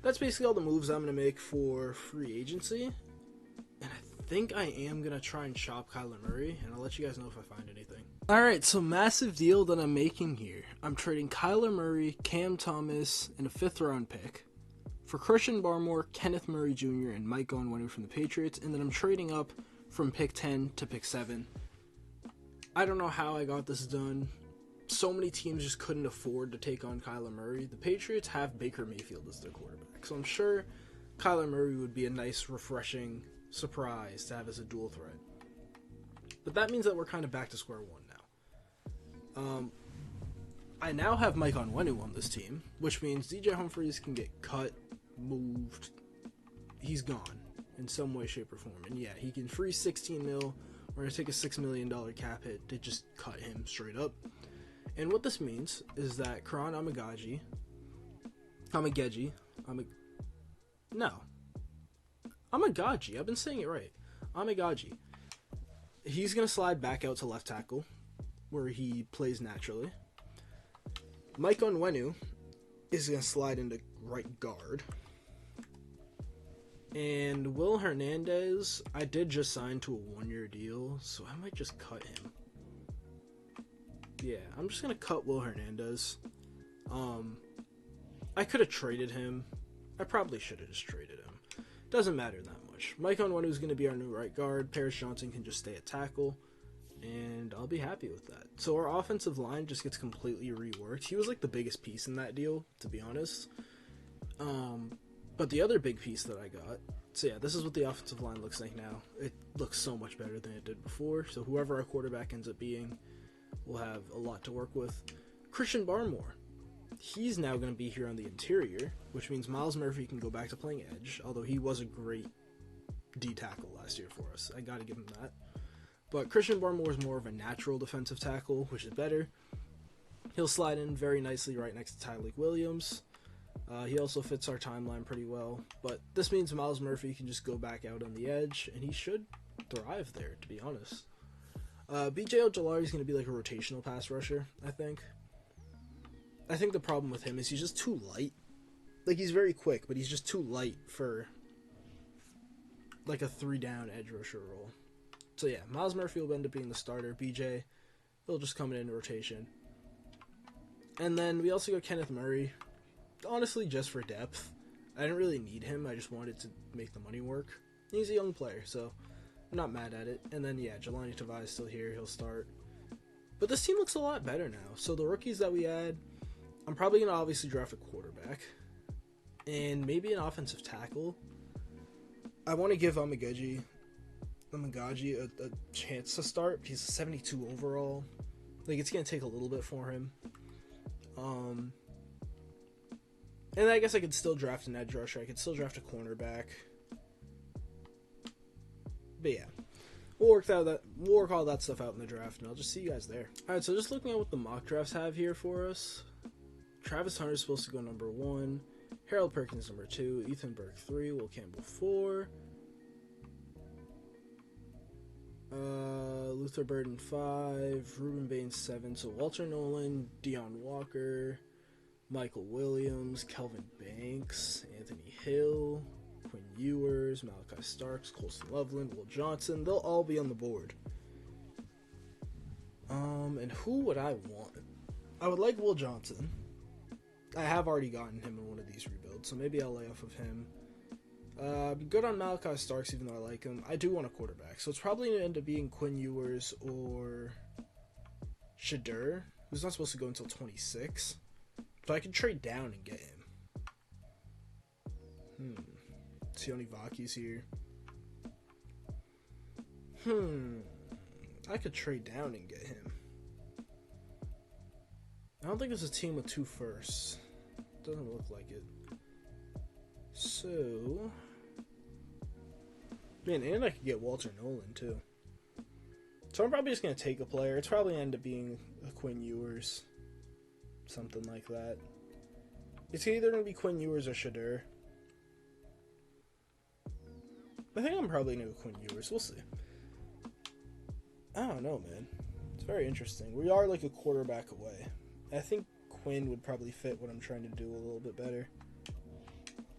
that's basically all the moves I'm going to make for free agency. And I think I am going to try and shop Kyler Murray, and I'll let you guys know if I find anything. Alright, so massive deal that I'm making here. I'm trading Kyler Murray, Cam Thomas, and a 5th-round pick for Christian Barmore, Kenneth Murray Jr., and Mike Onwenu from the Patriots, and then I'm trading up from pick 10 to pick 7. I don't know how I got this done. So many teams just couldn't afford to take on Kyler Murray. The Patriots have Baker Mayfield as their quarterback, so I'm sure Kyler Murray would be a nice, refreshing surprise to have as a dual threat. But that means that we're kind of back to square one now. I now have Mike Onwenu on this team, which means DJ Humphries can get cut, moved. He's gone in some way, shape, or form. And yeah, he can free 16 mil. We're going to take a $6 million cap hit to just cut him straight up. And what this means is that Karan Amageji, I've been saying it right. Amageji. He's going to slide back out to left tackle, where he plays naturally. Mike Onwenu is going to slide into right guard. And Will Hernandez, I did just sign to a 1-year deal, so I might just cut him. Yeah, I'm just going to cut Will Hernandez. I could have traded him. I probably should have just traded him. Doesn't matter that much. Mike Onwenu is going to be our new right guard. Paris Johnson can just stay at tackle. And I'll be happy with that. So our offensive line just gets completely reworked. He was like the biggest piece in that deal, to be honest. But the other big piece that I got, so yeah, this is what the offensive line looks like now. It looks so much better than it did before. So whoever our quarterback ends up being will have a lot to work with. Christian Barmore, he's now going to be here on the interior, which means Myles Murphy can go back to playing edge, although he was a great D-tackle last year for us. I got to give him that. But Christian Barmore is more of a natural defensive tackle, which is better. He'll slide in very nicely right next to Tyleik Williams. He also fits our timeline pretty well. But this means Myles Murphy can just go back out on the edge, and he should thrive there, to be honest. B.J. Ojolari is going to be like a rotational pass rusher, I think. I think the problem with him is he's just too light. Like, he's very quick, but he's just too light for like a 3-down edge rusher role. So yeah, Miles Murphy will end up being the starter. BJ, he'll just come in rotation. And then we also got Kenneth Murray, honestly just for depth. I didn't really need him, I just wanted to make the money work. He's a young player, so I'm not mad at it. And then yeah, Jelani Tavai is still here, he'll start. But this team looks a lot better now. So the rookies that we add, I'm probably going to obviously draft a quarterback. And maybe an offensive tackle. I want to give Amagaji a chance to start. He's a 72 overall. Like, it's going to take a little bit for him. And I guess I could still draft an edge rusher. I could still draft a cornerback. But yeah, we'll work all that stuff out in the draft, and I'll just see you guys there. All right, so just looking at what the mock drafts have here for us. Travis Hunter's supposed to go number 1. Harold Perkins number 2. Ethan Burke 3. Will Campbell 4. Luther Burden 5. Ruben Baines 7. So Walter Nolan, Deion Walker, Michael Williams, Kelvin Banks, Anthony Hill, Quinn Ewers, Malachi Starks, Colson Loveland, Will Johnson. They'll all be on the board. And who would I want? I would like Will Johnson. I have already gotten him in one of these rebuilds, so maybe I'll lay off of him. Good on Malachi Starks, even though I like him. I do want a quarterback, so it's probably going to end up being Quinn Ewers or Shadur, who's not supposed to go until 26. So I can trade down and get him. Sione Vaki's here. I could trade down and get him. I don't think it's a team with 2 firsts. Doesn't look like it. So, man, and I could get Walter Nolan too. So I'm probably just gonna take a player. It's probably gonna end up being a Quinn Ewers, something like that. It's either gonna be Quinn Ewers or Shadur. I think I'm probably gonna go Quinn Ewers. We'll see. I don't know, man. It's very interesting. We are like a quarterback away. I think Quinn would probably fit what I'm trying to do a little bit better.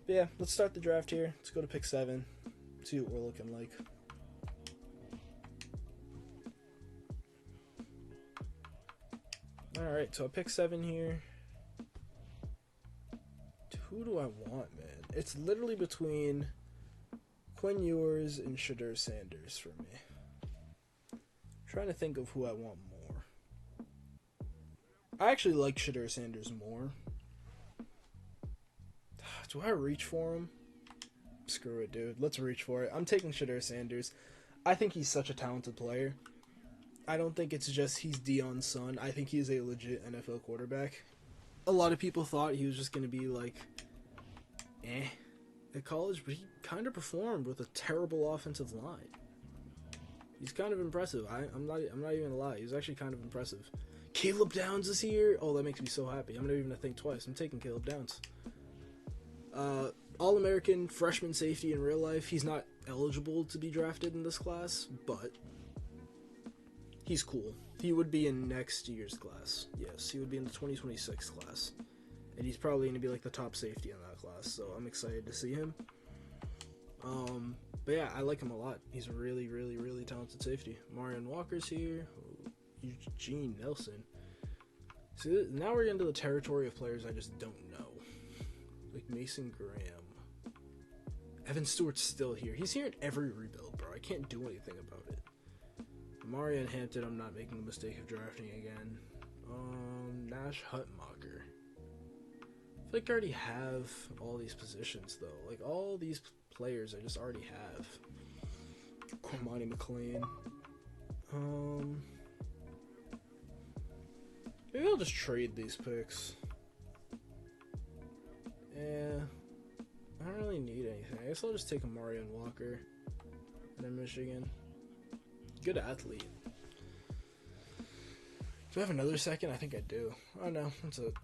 But yeah, let's start the draft here. Let's go to pick 7. See what we're looking like. Alright, so I pick 7 here. Who do I want, man? It's literally between Quinn Ewers and Shadur Sanders for me. I'm trying to think of who I want more. I actually like Shadur Sanders more. Do I reach for him? Screw it, dude. Let's reach for it. I'm taking Shadur Sanders. I think he's such a talented player. I don't think it's just he's Deion's son. I think he's a legit NFL quarterback. A lot of people thought he was just going to be like, at college, but he kind of performed with a terrible offensive line. He's kind of impressive. I'm not even going to lie. He's actually kind of impressive. Caleb Downs is here. Oh, that makes me so happy. I'm not even going to think twice. I'm taking Caleb Downs. All-American freshman safety in real life. He's not eligible to be drafted in this class, but he's cool. He would be in next year's class. Yes, he would be in the 2026 class. And he's probably going to be like the top safety in that class, so I'm excited to see him. But yeah, I like him a lot. He's a really, really, really talented safety. Marion Walker's here. Eugene Nelson. See, now we're into the territory of players I just don't know. Like Mason Graham. Evan Stewart's still here. He's here in every rebuild, bro. I can't do anything about it. Marion Hampton, I'm not making the mistake of drafting again. Nash Hutmacher. I feel like I already have all these positions, though. Like, all these players I just already have. Cormani McLean. Maybe I'll just trade these picks. Yeah. I don't really need anything. I guess I'll just take a Marion Walker. And then Michigan. Good athlete. Do I have another second? I think I do. Oh no, that's it.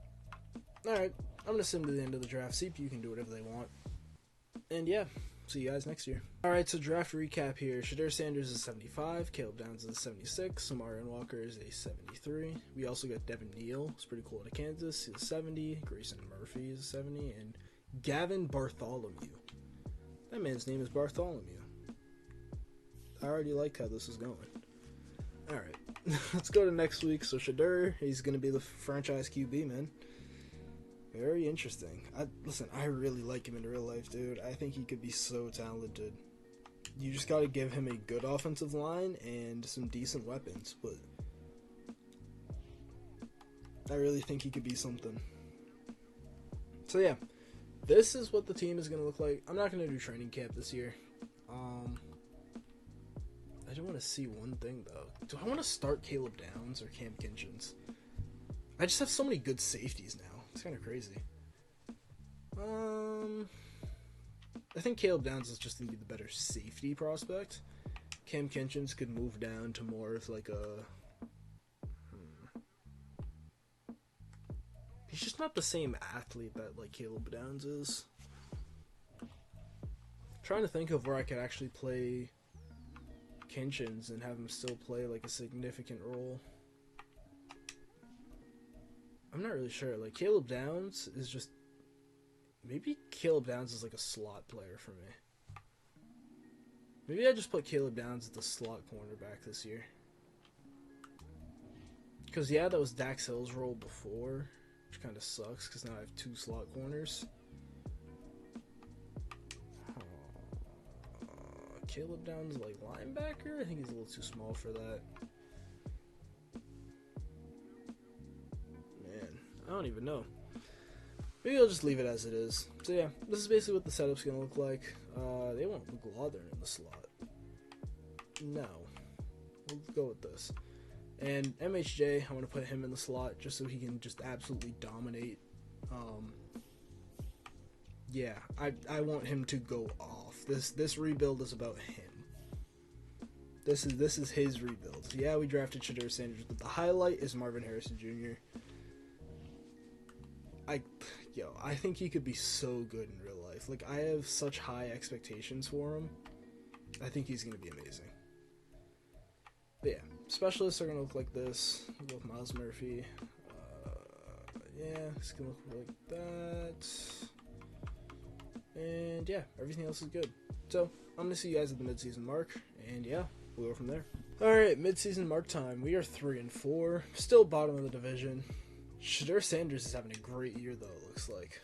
Alright, I'm going to send them to the end of the draft. CPU can do whatever they want. And yeah, see you guys next year. Alright, so draft recap here. Shadur Sanders is 75. Caleb Downs is 76. Marion Walker is a 73. We also got Devin Neal. It's pretty cool out of Kansas. He's a 70. Grayson Murphy is a 70. And Gavin Bartholomew. That man's name is Bartholomew. I already liked how this is going. Alright, let's go to next week. So Shedeur, he's going to be the franchise QB, man. Very interesting. Listen, I really like him in real life, dude. I think he could be so talented. You just got to give him a good offensive line and some decent weapons, but I really think he could be something. So yeah, this is what the team is going to look like. I'm not going to do training camp this year. I do want to see one thing, though. Do I want to start Caleb Downs or Cam Kinchins? I just have so many good safeties now. It's kind of crazy. I think Caleb Downs is just going to be the better safety prospect. Cam Kinchins could move down to more of like a... He's just not the same athlete that like Caleb Downs is. I'm trying to think of where I could actually play Kinchins and have him still play like a significant role. I'm not really sure. Like Caleb Downs is just... Maybe Caleb Downs is like a slot player for me. Maybe I just put Caleb Downs as the slot cornerback this year. Because yeah, that was Dax Hill's role before, which kind of sucks because now I have 2 slot corners. Caleb Downs like linebacker? I think he's a little too small for that. Man, I don't even know. Maybe I'll just leave it as it is. So yeah, this is basically what the setup's going to look like. They want McLaughlin in the slot. No. We'll go with this. And MHJ, I want to put him in the slot just so he can just absolutely dominate. Yeah, I want him to go off. This rebuild is about him. This is his rebuild. Yeah, we drafted Shedeur Sanders, but the highlight is Marvin Harrison Jr. I think he could be so good in real life. Like, I have such high expectations for him. I think he's going to be amazing. But yeah, specialists are going to look like this. We'll go with Miles Murphy. Yeah, it's going to look like that. And yeah, everything else is good. So, I'm going to see you guys at the midseason mark. And yeah, we'll go from there. Alright, midseason mark time. We are 3-4. Still bottom of the division. Shedeur Sanders is having a great year, though, it looks like.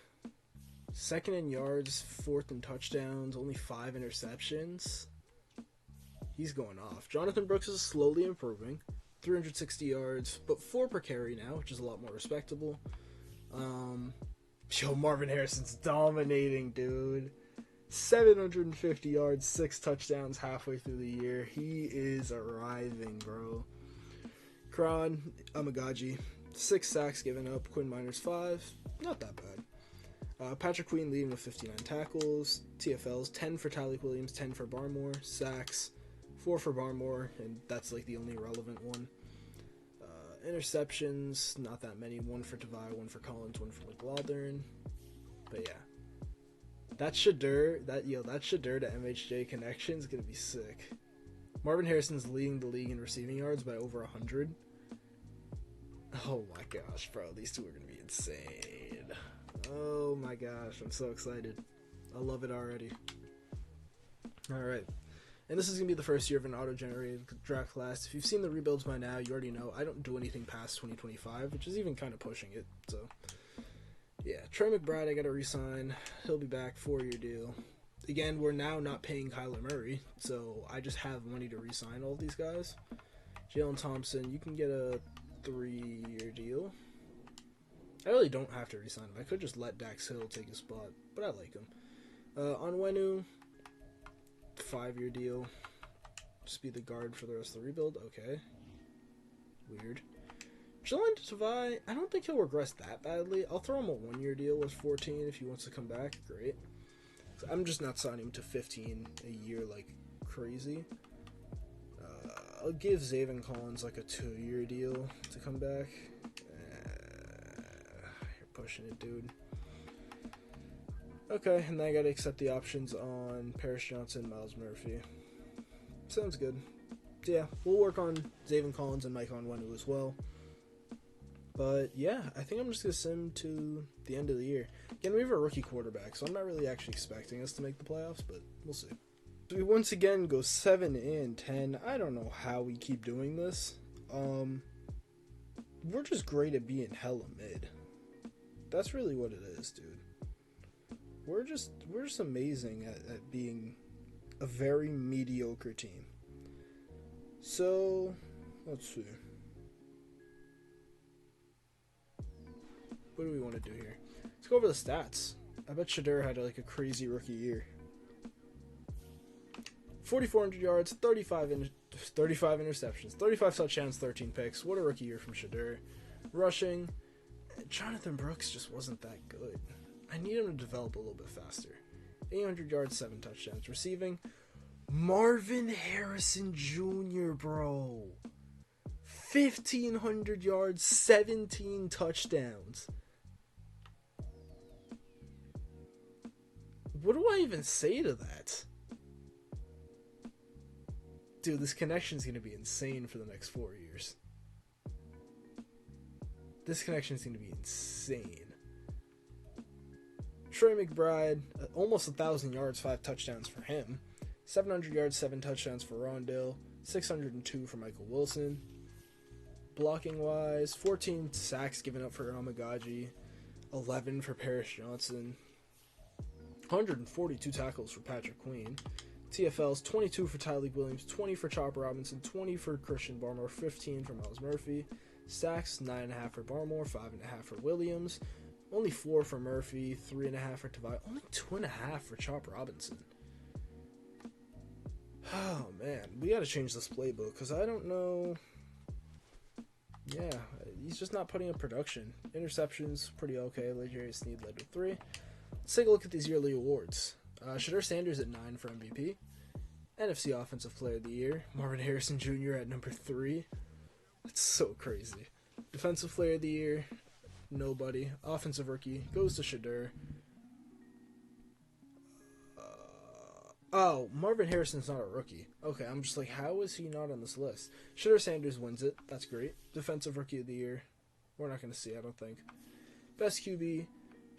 2nd in yards, 4th in touchdowns, only 5 interceptions. He's going off. Jonathan Brooks is slowly improving. 360 yards, but 4 per carry now, which is a lot more respectable. Marvin Harrison's dominating, dude. 750 yards, 6 touchdowns halfway through the year. He is arriving, bro. Kron Amagaji, 6 sacks given up. Quinn Miners 5. Not that bad. Patrick Queen leading with 59 tackles. TFLs, 10 for Tyleek Williams, 10 for Barmore. Sacks, 4 for Barmore, and that's like the only relevant one. Interceptions, not that many. 1 for Tavai, 1 for Collins, 1 for McLaughlin. But yeah. That Shedeur to MHJ connection is going to be sick. Marvin Harrison's leading the league in receiving yards by over 100. Oh my gosh, bro. These two are going to be insane. Oh my gosh. I'm so excited. I love it already. Alright. And this is going to be the first year of an auto-generated draft class. If you've seen the rebuilds by now, you already know I don't do anything past 2025, which is even kind of pushing it. So, yeah. Trey McBride, I got to re-sign. He'll be back, 4-year deal. Again, we're now not paying Kyler Murray, so I just have money to re-sign all these guys. Jalen Thompson, you can get a 3-year deal. I really don't have to re-sign him. I could just let Dax Hill take his spot, but I like him. Onwenu, 5-year deal. Just be the guard for the rest of the rebuild. Okay. Weird. Jalen Tavai, I don't think he'll regress that badly. I'll throw him a 1-year deal with 14 if he wants to come back. Great. I'm just not signing him to 15 a year like crazy. I'll give Zaven Collins like a 2-year deal to come back. You're pushing it, dude. Okay, and then I gotta accept the options on Paris Johnson, Miles Murphy. Sounds good. So yeah, we'll work on Zaven Collins and Mike Onwenu as well. But yeah, I think I'm just gonna send him to the end of the year. Again, we have a rookie quarterback, so I'm not really actually expecting us to make the playoffs, but we'll see. We once again go 7-10. I don't know how we keep doing this. We're just great at being hella mid. That's really what it is, dude. We're just amazing at being a very mediocre team. So, let's see. What do we want to do here? Let's go over the stats. I bet Shadur had like a crazy rookie year. 4,400 yards, 35 interceptions, 35 touchdowns, 13 picks. What a rookie year from Shadur. Rushing, Jonathan Brooks just wasn't that good. I need him to develop a little bit faster. 800 yards, 7 touchdowns. Receiving, Marvin Harrison Jr., bro. 1,500 yards, 17 touchdowns. What do I even say to that? Dude, this connection is going to be insane for the next 4 years. This connection is going to be insane. Trey McBride, almost 1,000 yards, 5 touchdowns for him. 700 yards, 7 touchdowns for Rondale. 602 for Michael Wilson. Blocking-wise, 14 sacks given up for Amagaji. 11 for Paris Johnson. 142 tackles for Patrick Queen. TFLs, 22 for Tyleek Williams, 20 for Chopper Robinson, 20 for Christian Barmore, 15 for Miles Murphy. Sacks, 9.5 for Barmore, 5.5 for Williams. Only 4 for Murphy, 3.5 for Tavai. Only 2.5 for Chopper Robinson. Oh, man. We got to change this playbook because I don't know. Yeah, he's just not putting up production. Interceptions, pretty okay. Legarius Sneed led with 3. Let's take a look at these yearly awards. Shadur Sanders at 9 for MVP. NFC Offensive Player of the Year. Marvin Harrison Jr. at number 3. That's so crazy. Defensive Player of the Year. Nobody. Offensive Rookie goes to Shadur. Oh, Marvin Harrison's not a rookie. Okay, I'm just like, how is he not on this list? Shadur Sanders wins it. That's great. Defensive Rookie of the Year. We're not going to see, I don't think. Best QB.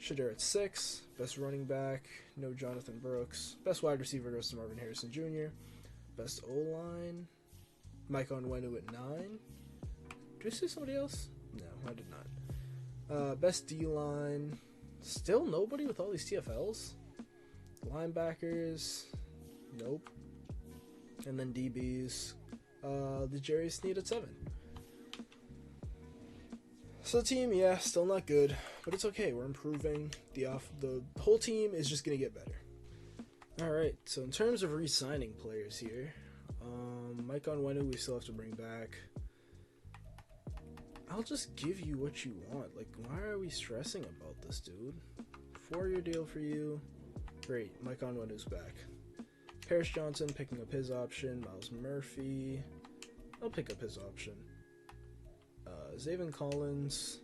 Shadur at 6. Best running back, no Jonathan Brooks. Best wide receiver goes to Marvin Harrison Jr. Best O-line, Mike Onwenu at 9. Did I say somebody else? No, I did not. Best D-line, still nobody with all these TFLs. Linebackers, nope. And then DBs, the Jerry Sneed at 7. So the team, yeah, still not good, but it's okay. We're improving. The whole team is just gonna get better. All right. So in terms of re-signing players here, Mike Onwenu we still have to bring back. I'll just give you what you want. Like, why are we stressing about this, dude? 4-year deal for you. Great. Mike Onwenu's back. Paris Johnson picking up his option. Miles Murphy. I'll pick up his option. Zaven Collins.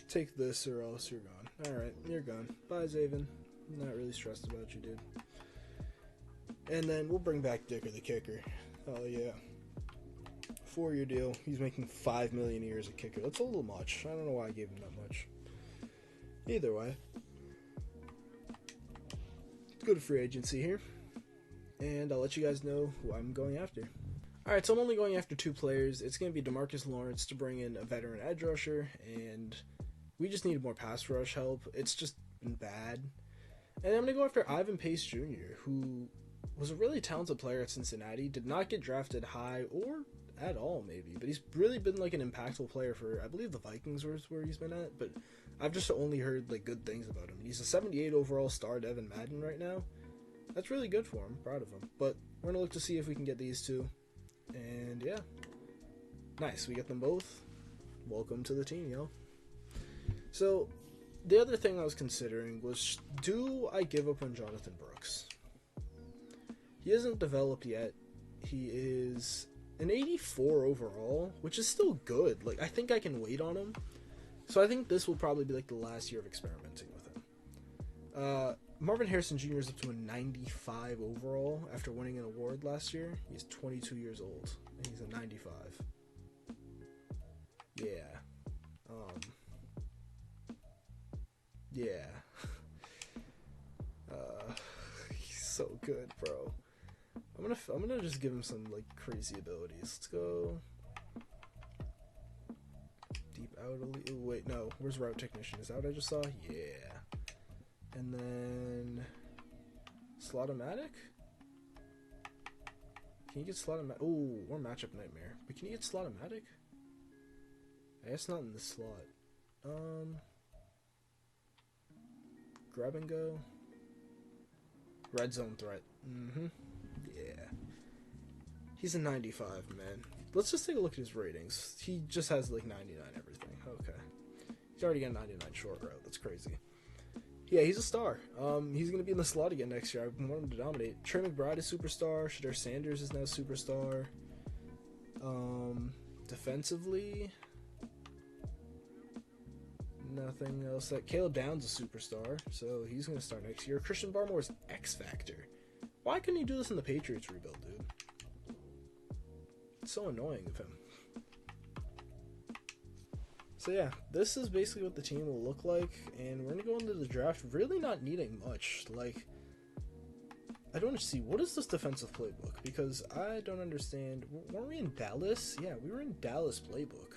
Take this or else you're gone. Alright, you're gone. Bye, Zaven. I'm not really stressed about you, dude. And then we'll bring back Dicker the kicker. Oh, yeah. 4-year deal. He's making $5 million a year as a kicker. That's a little much. I don't know why I gave him that much. Either way. Let's go to free agency here. And I'll let you guys know who I'm going after. Alright, so I'm only going after 2 players. It's going to be DeMarcus Lawrence to bring in a veteran edge rusher, and we just need more pass rush help. It's just been bad. And I'm going to go after Ivan Pace Jr., who was a really talented player at Cincinnati, did not get drafted high or at all maybe, but he's really been like an impactful player for, I believe the Vikings was where he's been at, but I've just only heard like good things about him. He's a 78 overall star dev in Madden right now. That's really good for him. Proud of him. But we're going to look to see if we can get these 2. And yeah, nice. We get them both. Welcome to the team, yo. So the other thing I was considering was, do I give up on Jonathan Brooks? He hasn't developed yet. He is an 84 overall, which is still good. Like, I think I can wait on him. So I think this will probably be like the last year of experimenting with him. Marvin Harrison Jr. is up to a 95 overall after winning an award last year. He's 22 years old, and he's a 95. Yeah. Yeah. I'm gonna just give him some like crazy abilities. Let's go deep out. Oh, wait, no. Where's route technician? Is that what I just saw? Yeah. And then Slotomatic. Can you get Slotomatic? Oh, or matchup nightmare. But can you get Slotomatic? I guess not in this slot. Grab and go. Red zone threat. Yeah. He's a 95, man. Let's just take a look at his ratings. He just has like 99 everything. Okay. He's already got 99 short route. That's crazy. Yeah, he's a star. He's going to be in the slot again next year. I want him to dominate. Trey McBride is superstar. Shadur Sanders is now superstar. Defensively, nothing else. Caleb Downs is a superstar, so he's going to start next year. Christian Barmore is X Factor. Why couldn't he do this in the Patriots rebuild, dude? It's so annoying of him. So yeah, this is basically what the team will look like, and we're going to go into the draft really not needing much. Like, I don't see, what is this defensive playbook? Because I don't understand. Weren't we in Dallas? Yeah, we were in Dallas playbook.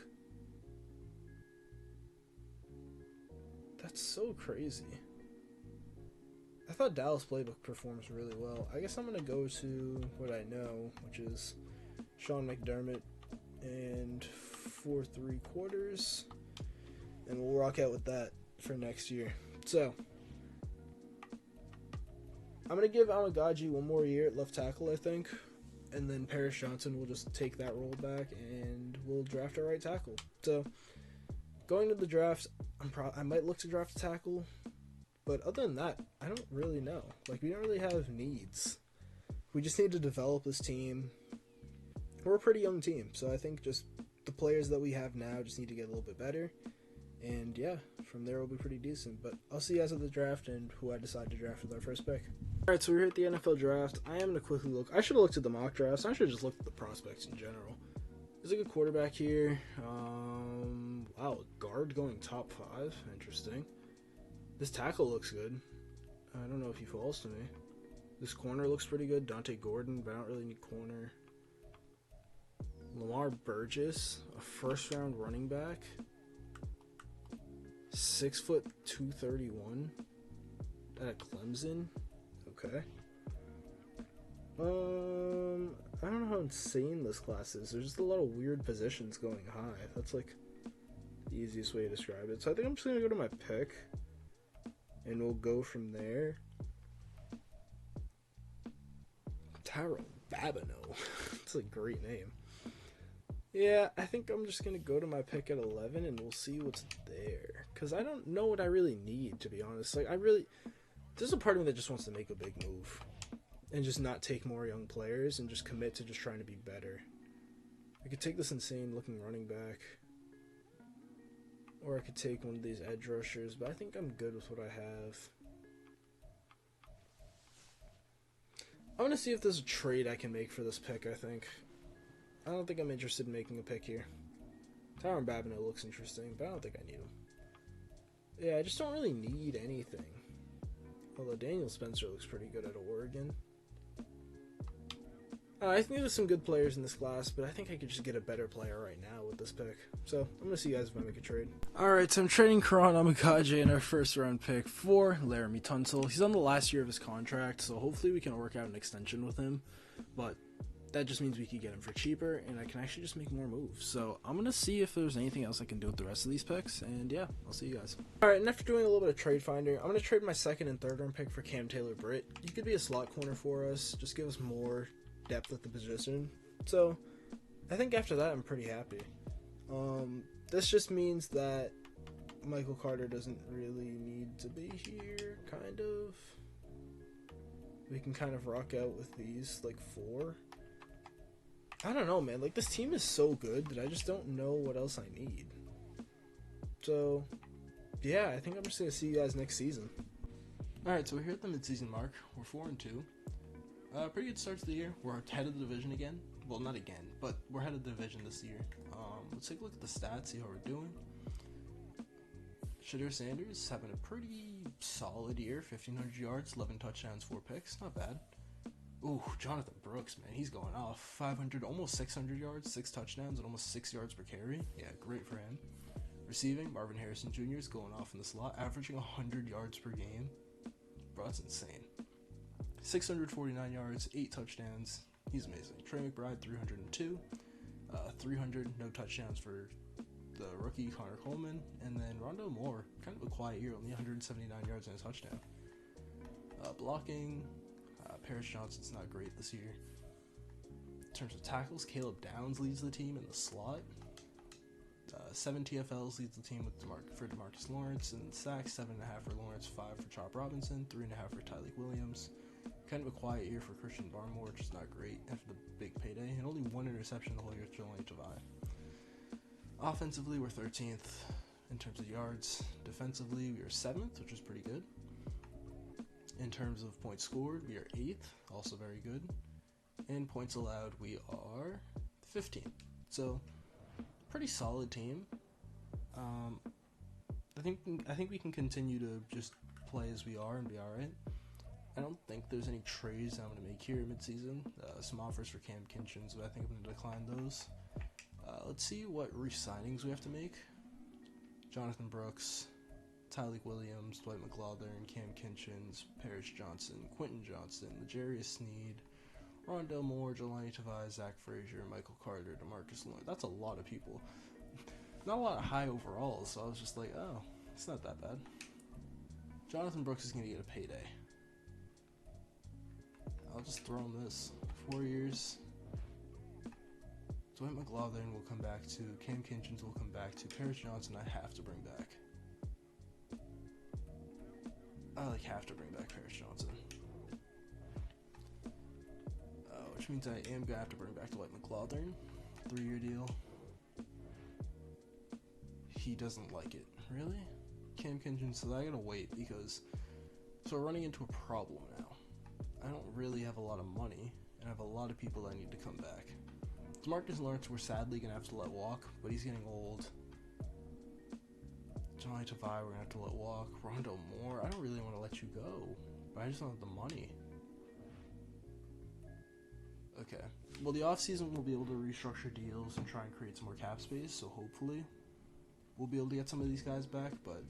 That's so crazy. I thought Dallas playbook performs really well. I guess I'm going to go to what I know, which is Sean McDermott and 4.75, and we'll rock out with that for next year. So I'm going to give Amagaji one more year at left tackle, I think, and then Paris Johnson will just take that role back, and we'll draft our right tackle. So going to the draft, I might look to draft a tackle, but other than that, I don't really know. Like, we don't really have needs. We just need to develop this team. We're a pretty young team, so I think just the players that we have now just need to get a little bit better. And yeah, from there we'll be pretty decent. But I'll see you guys at the draft and who I decide to draft with our first pick. Alright, so we're here at the NFL draft. I am going to quickly look. I should have looked at the mock drafts. I should have just looked at the prospects in general. There's a good quarterback here. Wow, guard going top 5. Interesting. This tackle looks good. I don't know if he falls to me. This corner looks pretty good. Dante Gordon, but I don't really need corner. Lamar Burgess, a first-round running back. 6 foot 231 at Clemson. Okay. I don't know how insane this class is. There's just a lot of weird positions going high. That's like the easiest way to describe it. So I think I'm just gonna go to my pick, and we'll go from there. Tyrone Babineau. That's a great name. Yeah, I think I'm just going to go to my pick at 11, and we'll see what's there. Because I don't know what I really need, to be honest. Like, there's a part of me that just wants to make a big move. And just not take more young players, and just commit to just trying to be better. I could take this insane-looking running back. Or I could take one of these edge rushers, but I think I'm good with what I have. I want to see if there's a trade I can make for this pick, I think. I don't think I'm interested in making a pick here. Tyrone Babineau looks interesting, but I don't think I need him. Yeah, I just don't really need anything. Although Daniel Spencer looks pretty good at Oregon. I think there's some good players in this class, but I think I could just get a better player right now with this pick. So, I'm going to see you guys if I make a trade. Alright, so I'm trading Karan Amagaji in our first round pick for Laramie Tunsil. He's on the last year of his contract, so hopefully we can work out an extension with him. But that just means we could get him for cheaper, and I can actually just make more moves. So I'm going to see if there's anything else I can do with the rest of these picks, and yeah, I'll see you guys. Alright, and after doing a little bit of trade finder, I'm going to trade my second and third round pick for Cam Taylor-Britt. You could be a slot corner for us, just give us more depth at the position. So I think after that I'm pretty happy. This just means that Michael Carter doesn't really need to be here, kind of. We can kind of rock out with these, like, 4. I don't know, man. Like, this team is so good that I just don't know what else I need. So, yeah, I think I'm just going to see you guys next season. Alright, so we're here at the midseason mark. We're 4-2. Pretty good start to the year. We're head of the division again. Well, not again, but we're head of the division this year. Let's take a look at the stats, see how we're doing. Shadur Sanders having a pretty solid year. 1,500 yards, 11 touchdowns, 4 picks. Not bad. Ooh, Jonathan Brooks, man, he's going off. 500, almost 600 yards, 6 touchdowns, and almost 6 yards per carry. Yeah, great for him. Receiving, Marvin Harrison Jr. is going off in the slot, averaging 100 yards per game. Bro, that's insane. 649 yards, 8 touchdowns. He's amazing. Trey McBride, 302. 300, no touchdowns for the rookie Connor Coleman. And then Rondell Moore, kind of a quiet year, only 179 yards and a touchdown. Blocking, Paris Johnson's not great this year. In terms of tackles, Caleb Downs leads the team in the slot. 7 TFLs leads the team with for DeMarcus Lawrence, and sacks 7.5 for Lawrence, 5 for Chop Robinson, 3.5 for Tyleik Williams. Kind of a quiet year for Christian Barmore, which is not great after the big payday, and only 1 interception the whole year to Jelani Tavai. Offensively, we're 13th in terms of yards. Defensively, we are 7th, which is pretty good. In terms of points scored, we are 8th, also very good. And points allowed, we are 15th. So, pretty solid team. I think we can continue to just play as we are and be alright. I don't think there's any trades I'm going to make here midseason. Some offers for Cam Kinchins, but I think I'm going to decline those. Let's see what re-signings we have to make. Jonathan Brooks, Tyleik Williams, Dwight McLaughlin, Cam Kinchins, Paris Johnson, Quentin Johnston, L'Jarius Sneed, Rondell Moore, Jelani Tavai, Zach Frazier, Michael Carter, DeMarcus Lawrence. That's a lot of people. Not a lot of high overalls, so I was just like, oh, it's not that bad. Jonathan Brooks is going to get a payday. I'll just throw him this. 4 years. Dwight McLaughlin will come back to. Cam Kinchins will come back to. Paris Johnson I have to bring back. I have to bring back Paris Johnson. Which means I am going to have to bring back Dwight McLaughlin. 3-year deal. He doesn't like it. Really? Cam Kinchins, so I gotta wait because... So we're running into a problem now. I don't really have a lot of money, and I have a lot of people that need to come back. DeMarcus Lawrence we're sadly going to have to let walk, but he's getting old. Jelani Tavai we're going to have to let walk. Rondell Moore, I don't really want to let you go, but I just don't have the money. Okay. Well, the offseason we'll be able to restructure deals and try and create some more cap space, so hopefully we'll be able to get some of these guys back, but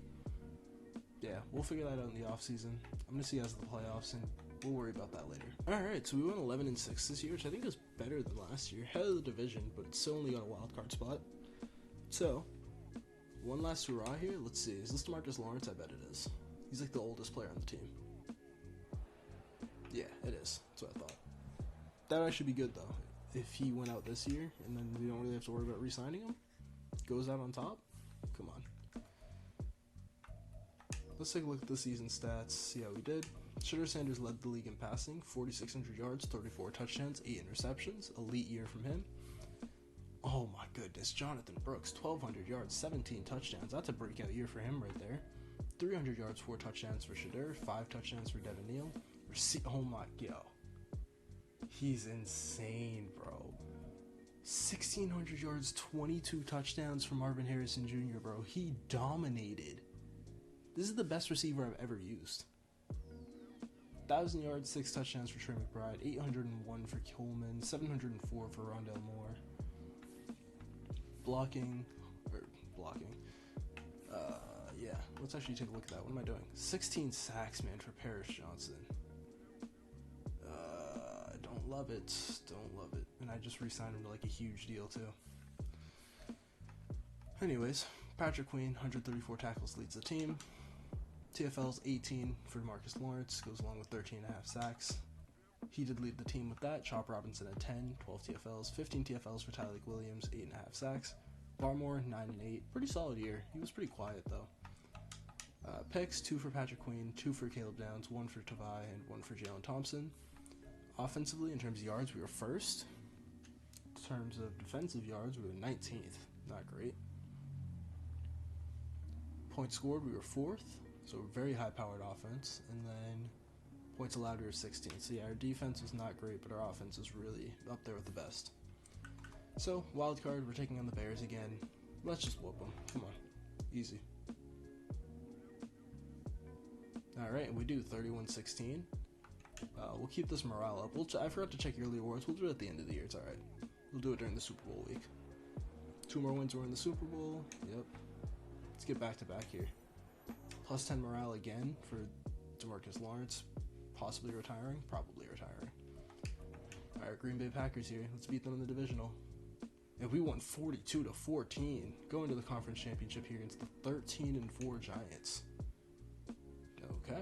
yeah, we'll figure that out in the offseason. I'm going to see us in the playoffs, and we'll worry about that later. Alright, so we went 11-6 this year, which I think is better than last year. Head of the division, but it's still only got a wild card spot. So, one last hurrah here. Let's see. Is this DeMarcus Lawrence? I bet it is. He's like the oldest player on the team. Yeah, it is. That's what I thought. That actually be good, though. If he went out this year, and then we don't really have to worry about re-signing him, goes out on top, come on. Let's take a look at the season stats, see how we did. Shedeur Sanders led the league in passing, 4,600 yards, 34 touchdowns, 8 interceptions. Elite year from him. Oh my goodness, Jonathan Brooks, 1,200 yards, 17 touchdowns. That's a breakout year for him right there. 300 yards, 4 touchdowns for Shedeur, 5 touchdowns for Devin Neal. Oh my, yo. He's insane, bro. 1,600 yards, 22 touchdowns for Marvin Harrison Jr., bro. He dominated. This is the best receiver I've ever used. 1,000 yards, 6 touchdowns for Trey McBride, 801 for Coleman, 704 for Rondell Moore. Blocking. Yeah, let's actually take a look at that. What am I doing? 16 sacks, man, for Paris Johnson. I don't love it. Don't love it. And I just re-signed him to like a huge deal, too. Anyways, Patrick Queen, 134 tackles, leads the team. TFL's 18 for DeMarcus Lawrence, goes along with 13.5 sacks. He did lead the team with that. Chop Robinson at 10, 12 TFLs, 15 TFLs for Tyleik Williams, 8.5 sacks. Barmore, 9 and 8. Pretty solid year. He was pretty quiet, though. Picks, 2 for Patrick Queen, 2 for Caleb Downs, 1 for Tavai, and 1 for Jalen Thompson. Offensively, in terms of yards, we were first. In terms of defensive yards, we were 19th. Not great. Points scored, we were 4th. So very high-powered offense. And then points allowed, we were 16th. So yeah, our defense was not great, but our offense is really up there with the best. So, wild card, we're taking on the Bears again. Let's just whoop them. Come on. Easy. Alright, and we do 31-16. We'll keep this morale up. I forgot to check yearly awards. We'll do it at the end of the year. It's alright. We'll do it during the Super Bowl week. 2 more wins, we're in the Super Bowl. Yep. Let's get back to back here. Plus 10 morale again for DeMarcus Lawrence. Possibly retiring. Probably retiring. Alright, Green Bay Packers here. Let's beat them in the divisional. And we won 42-14. Going to the conference championship here against the 13-4 Giants. Okay.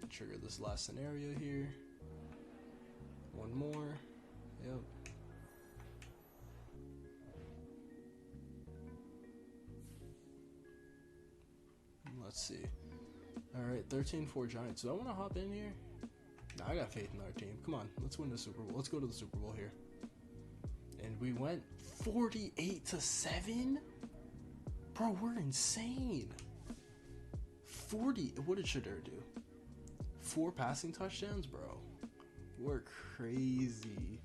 Trigger this last scenario here. One more. Yep. Let's see. Alright, 13-4 Giants. Do I want to hop in here? Nah, I got faith in our team. Come on, let's win the Super Bowl. Let's go to the Super Bowl here. And we went 48-7? Bro, we're insane. 40. What did Shedeur do? 4 passing touchdowns, bro. We're crazy.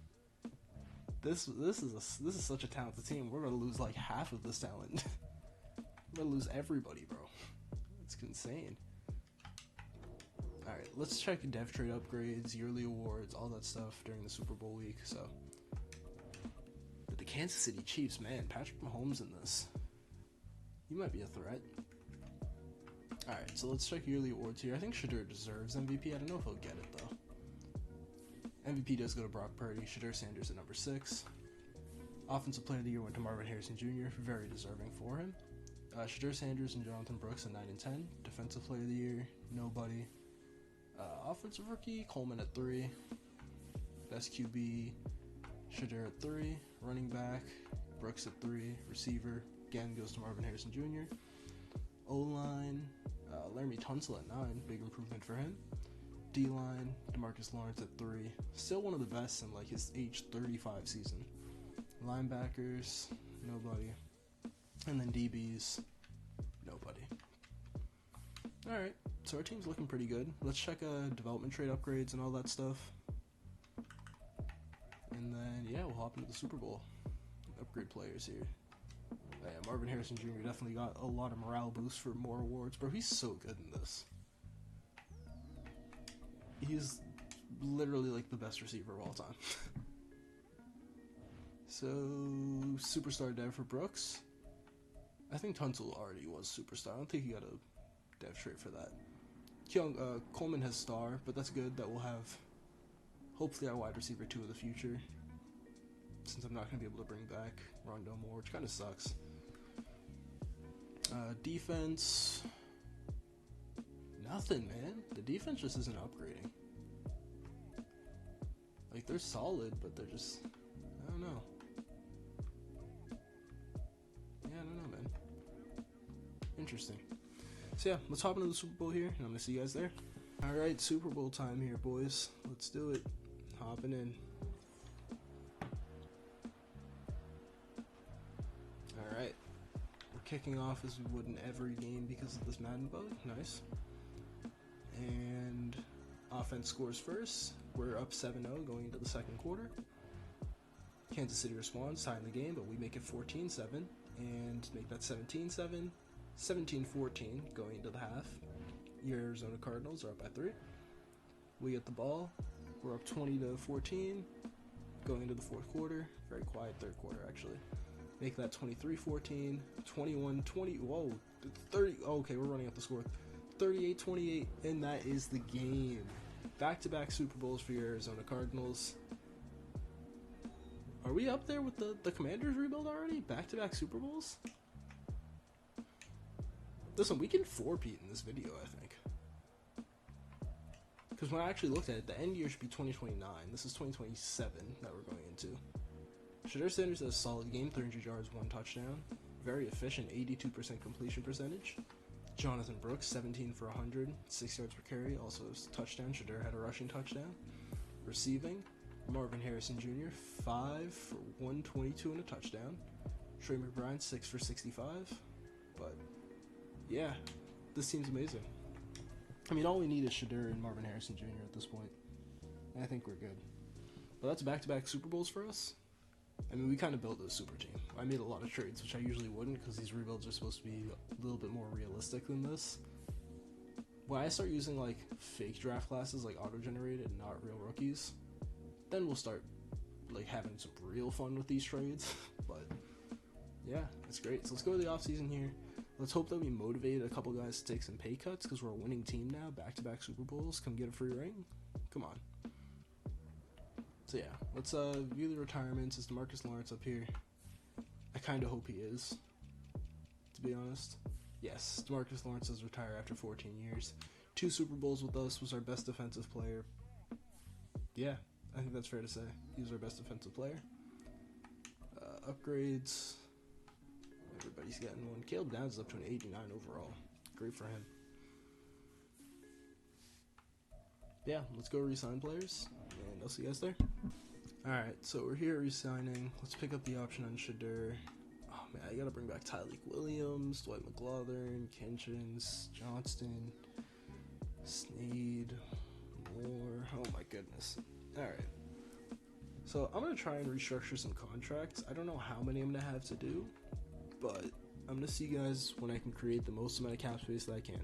This is such a talented team. We're gonna lose like half of this talent. We're gonna lose everybody, bro. It's insane. Alright, let's check dev trade upgrades, yearly awards, all that stuff during the Super Bowl week. So, but the Kansas City Chiefs, man, Patrick Mahomes in this. He might be a threat. Alright, so let's check yearly awards here. I think Shedeur deserves MVP. I don't know if he'll get it, though. MVP does go to Brock Purdy. Shedeur Sanders at number 6. Offensive Player of the Year went to Marvin Harrison Jr. Very deserving for him. Shedeur Sanders and Jonathan Brooks at 9 and 10. Defensive Player of the Year, nobody. Offensive Rookie, Coleman at 3. Best QB, Shedeur at 3. Running back, Brooks at 3. Receiver, again, goes to Marvin Harrison Jr. O-line, Laramie Tunsil at 9. Big improvement for him. D-line, DeMarcus Lawrence at 3. Still one of the best in like his age 35 season. Linebackers, nobody. And then DBs, nobody. Alright, so our team's looking pretty good. Let's check development trade upgrades and all that stuff. And then, yeah, we'll hop into the Super Bowl. Upgrade players here. Yeah, Marvin Harrison Jr. definitely got a lot of morale boost for more awards. Bro, he's so good in this. He's literally like the best receiver of all time. So, superstar dev for Brooks. I think Tunsil already was superstar. I don't think he got a dev trait for that. Coleman has star, but that's good. That we'll have hopefully our wide receiver 2 of the future. Since I'm not going to be able to bring back Rondo Moore, which kind of sucks. Defense. Nothing, man. The defense just isn't upgrading. Like, they're solid, but they're just, I don't know. Yeah, I don't know, man. Interesting. So yeah, let's hop into the Super Bowl here, and I'm going to see you guys there. Alright, Super Bowl time here, boys. Let's do it. Hopping in. Alright. We're kicking off as we would in every game because of this Madden bug. Nice. And offense scores first. We're up 7-0 going into the second quarter. Kansas City responds, tying the game, but we make it 14-7 and make that 17-7, 17-14 going into the half. Your Arizona Cardinals are up by 3. We get the ball. We're up 20-14 going into the fourth quarter. Very quiet third quarter, actually. Make that 23-14, 21-20. Whoa, 30. Okay, we're running up the score. 38-28, and that is the game. Back-to-back Super Bowls for your Arizona Cardinals. Are we up there with the Commanders rebuild already? Back-to-back Super Bowls? Listen, we can 4-peat in this video, I think. Because when I actually looked at it, the end year should be 2029. This is 2027 that we're going into. Shedeur Sanders has a solid game, 300 yards, 1 touchdown. Very efficient, 82% completion percentage. Jonathan Brooks, 17 for 100, 6 yards per carry, also a touchdown. Shedeur had a rushing touchdown. Receiving, Marvin Harrison Jr., 5 for 122 and a touchdown. Trey McBride, 6 for 65. But, yeah, this team's amazing. I mean, all we need is Shedeur and Marvin Harrison Jr. at this point. And I think we're good. But that's back-to-back Super Bowls for us. I mean, we kind of built a super team. I made a lot of trades, which I usually wouldn't, because these rebuilds are supposed to be a little bit more realistic than this. when I start using like fake draft classes, like auto-generated and not real rookies, then we'll start like having some real fun with these trades. But yeah, it's great. So let's go to the offseason here. Let's hope that we motivate a couple guys to take some pay cuts because we're a winning team now. Back-to-back Super Bowls. Come get a free ring. Come on. So yeah, let's view the retirements. Is DeMarcus Lawrence up here? I kind of hope he is, to be honest. Yes, DeMarcus Lawrence does retire after 14 years. 2 Super Bowls with us, was our best defensive player. Yeah, I think that's fair to say. He was our best defensive player. Upgrades. Everybody's getting one. Caleb Downs is up to an 89 overall. Great for him. Yeah, let's go re-sign players, and I'll see you guys there. Alright, so we're here re-signing. Let's pick up the option on Shadur. Oh man, I gotta bring back Tyleek Williams, Dwight McLaughlin, Kinchins, Johnston, Snead, Moore. Oh my goodness. Alright. So I'm gonna try and restructure some contracts. I don't know how many I'm gonna have to do, but I'm gonna see you guys when I can create the most amount of cap space that I can.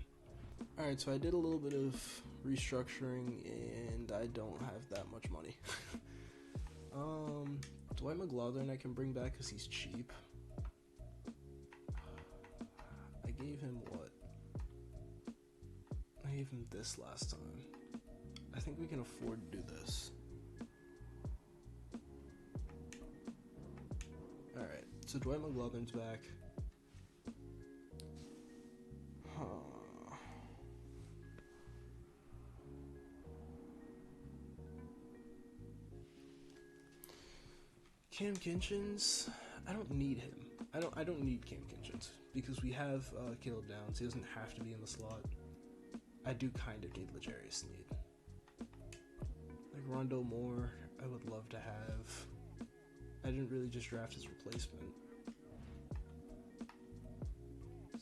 Alright, so I did a little bit of restructuring and I don't have that much money. Dwight McLaughlin I can bring back because he's cheap. I gave him what? I gave him this last time. I think we can afford to do this. Alright, so Dwight McLaughlin's back. Cam Kinchins, I don't need him. I don't need Cam Kinchins because we have Caleb Downs. He doesn't have to be in the slot. I do kind of need L'Jarius Sneed. Like Rondo Moore, I would love to have. I didn't really just draft his replacement.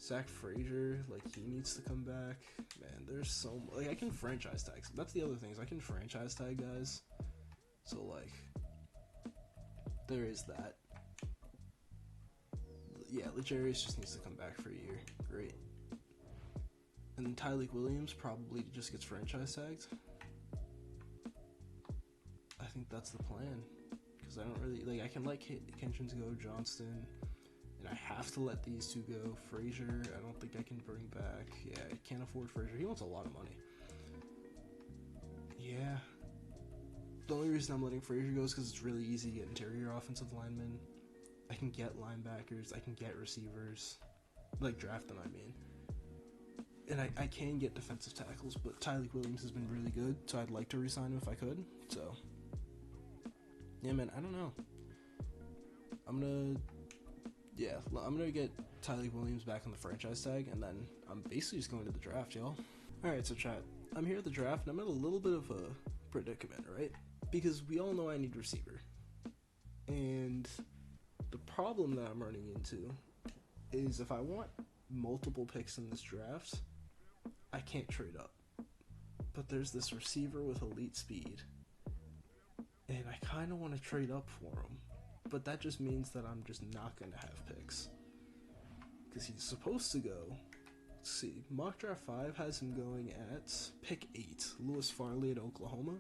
Zach Frazier, like he needs to come back. Man, there's so much. Like I can franchise tag. That's the other thing is I can franchise tag guys. So like. There is that. Yeah, L'Jarius just needs to come back for a year. Great. And then Tyleek Williams probably just gets franchise tagged. I think that's the plan. Because I don't really... Like, I can let Kinchins go, Johnston. And I have to let these two go. Frazier, I don't think I can bring back. Yeah, I can't afford Frazier. He wants a lot of money. Yeah. The only reason I'm letting Frazier go is because it's really easy to get interior offensive linemen. I can get linebackers. I can get receivers. Like, draft them, I mean. And I can get defensive tackles, but Tyleek Williams has been really good, so I'd like to re-sign him if I could. So, yeah, man, I don't know. I'm going to get Tyleek Williams back on the franchise tag, and then I'm basically just going to the draft, y'all. Alright, so chat. I'm here at the draft, and I'm in a little bit of a predicament, right? Because we all know I need receiver. And the problem that I'm running into is if I want multiple picks in this draft, I can't trade up. But there's this receiver with elite speed. And I kind of want to trade up for him. But that just means that I'm just not going to have picks. Because he's supposed to go... Let's see. Mock Draft 5 has him going at pick 8. Lewis Farley at Oklahoma.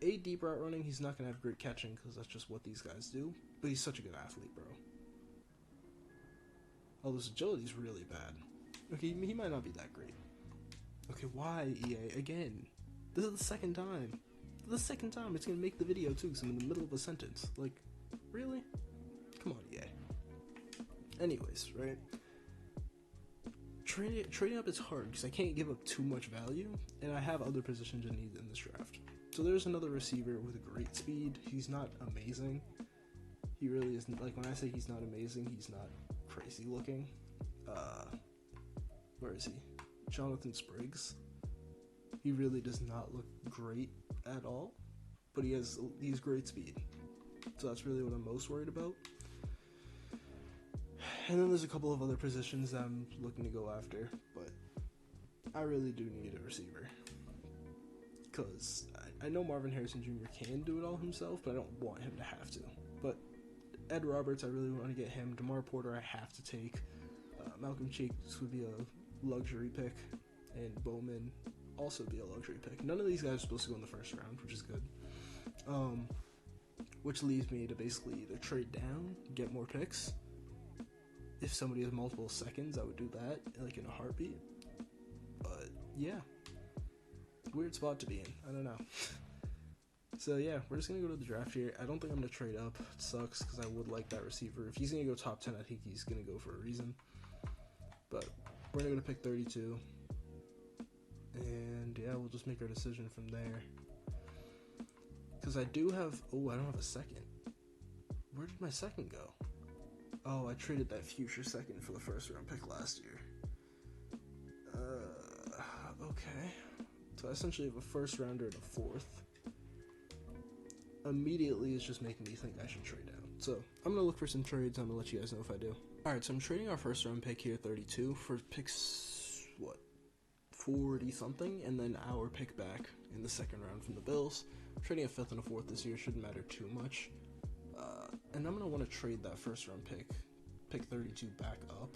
8 deep route running, he's not going to have great catching because that's just what these guys do. But he's such a good athlete, bro. Although his agility's really bad. Okay, he might not be that great. Okay, why, EA? Again. This is the second time. The second time it's going to make the video, too, because I'm in the middle of a sentence. Like, really? Come on, EA. Anyways, right? Trading up is hard because I can't give up too much value, and I have other positions I need in this draft. So there's another receiver with great speed. He's not amazing. He really isn't. Like, when I say he's not amazing, he's not crazy looking. Where is he? Jonathan Spriggs. He really does not look great at all, but he's great speed. So that's really what I'm most worried about. And then there's a couple of other positions that I'm looking to go after, but I really do need a receiver. Because I know Marvin Harrison Jr. can do it all himself, but I don't want him to have to. But Ed Roberts, I really want to get him. DeMar Porter, I have to take. Malcolm Chase would be a luxury pick. and Bowman also be a luxury pick. None of these guys are supposed to go in the first round, which is good. Which leaves me to basically either trade down, get more picks. If somebody has multiple seconds, I would do that, like in a heartbeat. But yeah, weird spot to be in. I don't know. So yeah, we're just gonna go to the draft here. I don't think I'm gonna trade up. It sucks because I would like that receiver. If he's gonna go top 10, I think he's gonna go for a reason. But we're gonna go to pick 32, and yeah, we'll just make our decision from there. Because I do have. Oh, I don't have a second. Where did my second go? Oh, I traded that future second for the first round pick last year. Okay. So I essentially have a first rounder and a fourth. Immediately, it's just making me think I should trade down. So I'm going to look for some trades. I'm going to let you guys know if I do. Alright, so I'm trading our first round pick here, 32, for picks, 40 something, and then our pick back in the second round from the Bills. I'm trading a fifth and a fourth this year. Shouldn't matter too much. And I'm going to want to trade that first round pick 32 back up.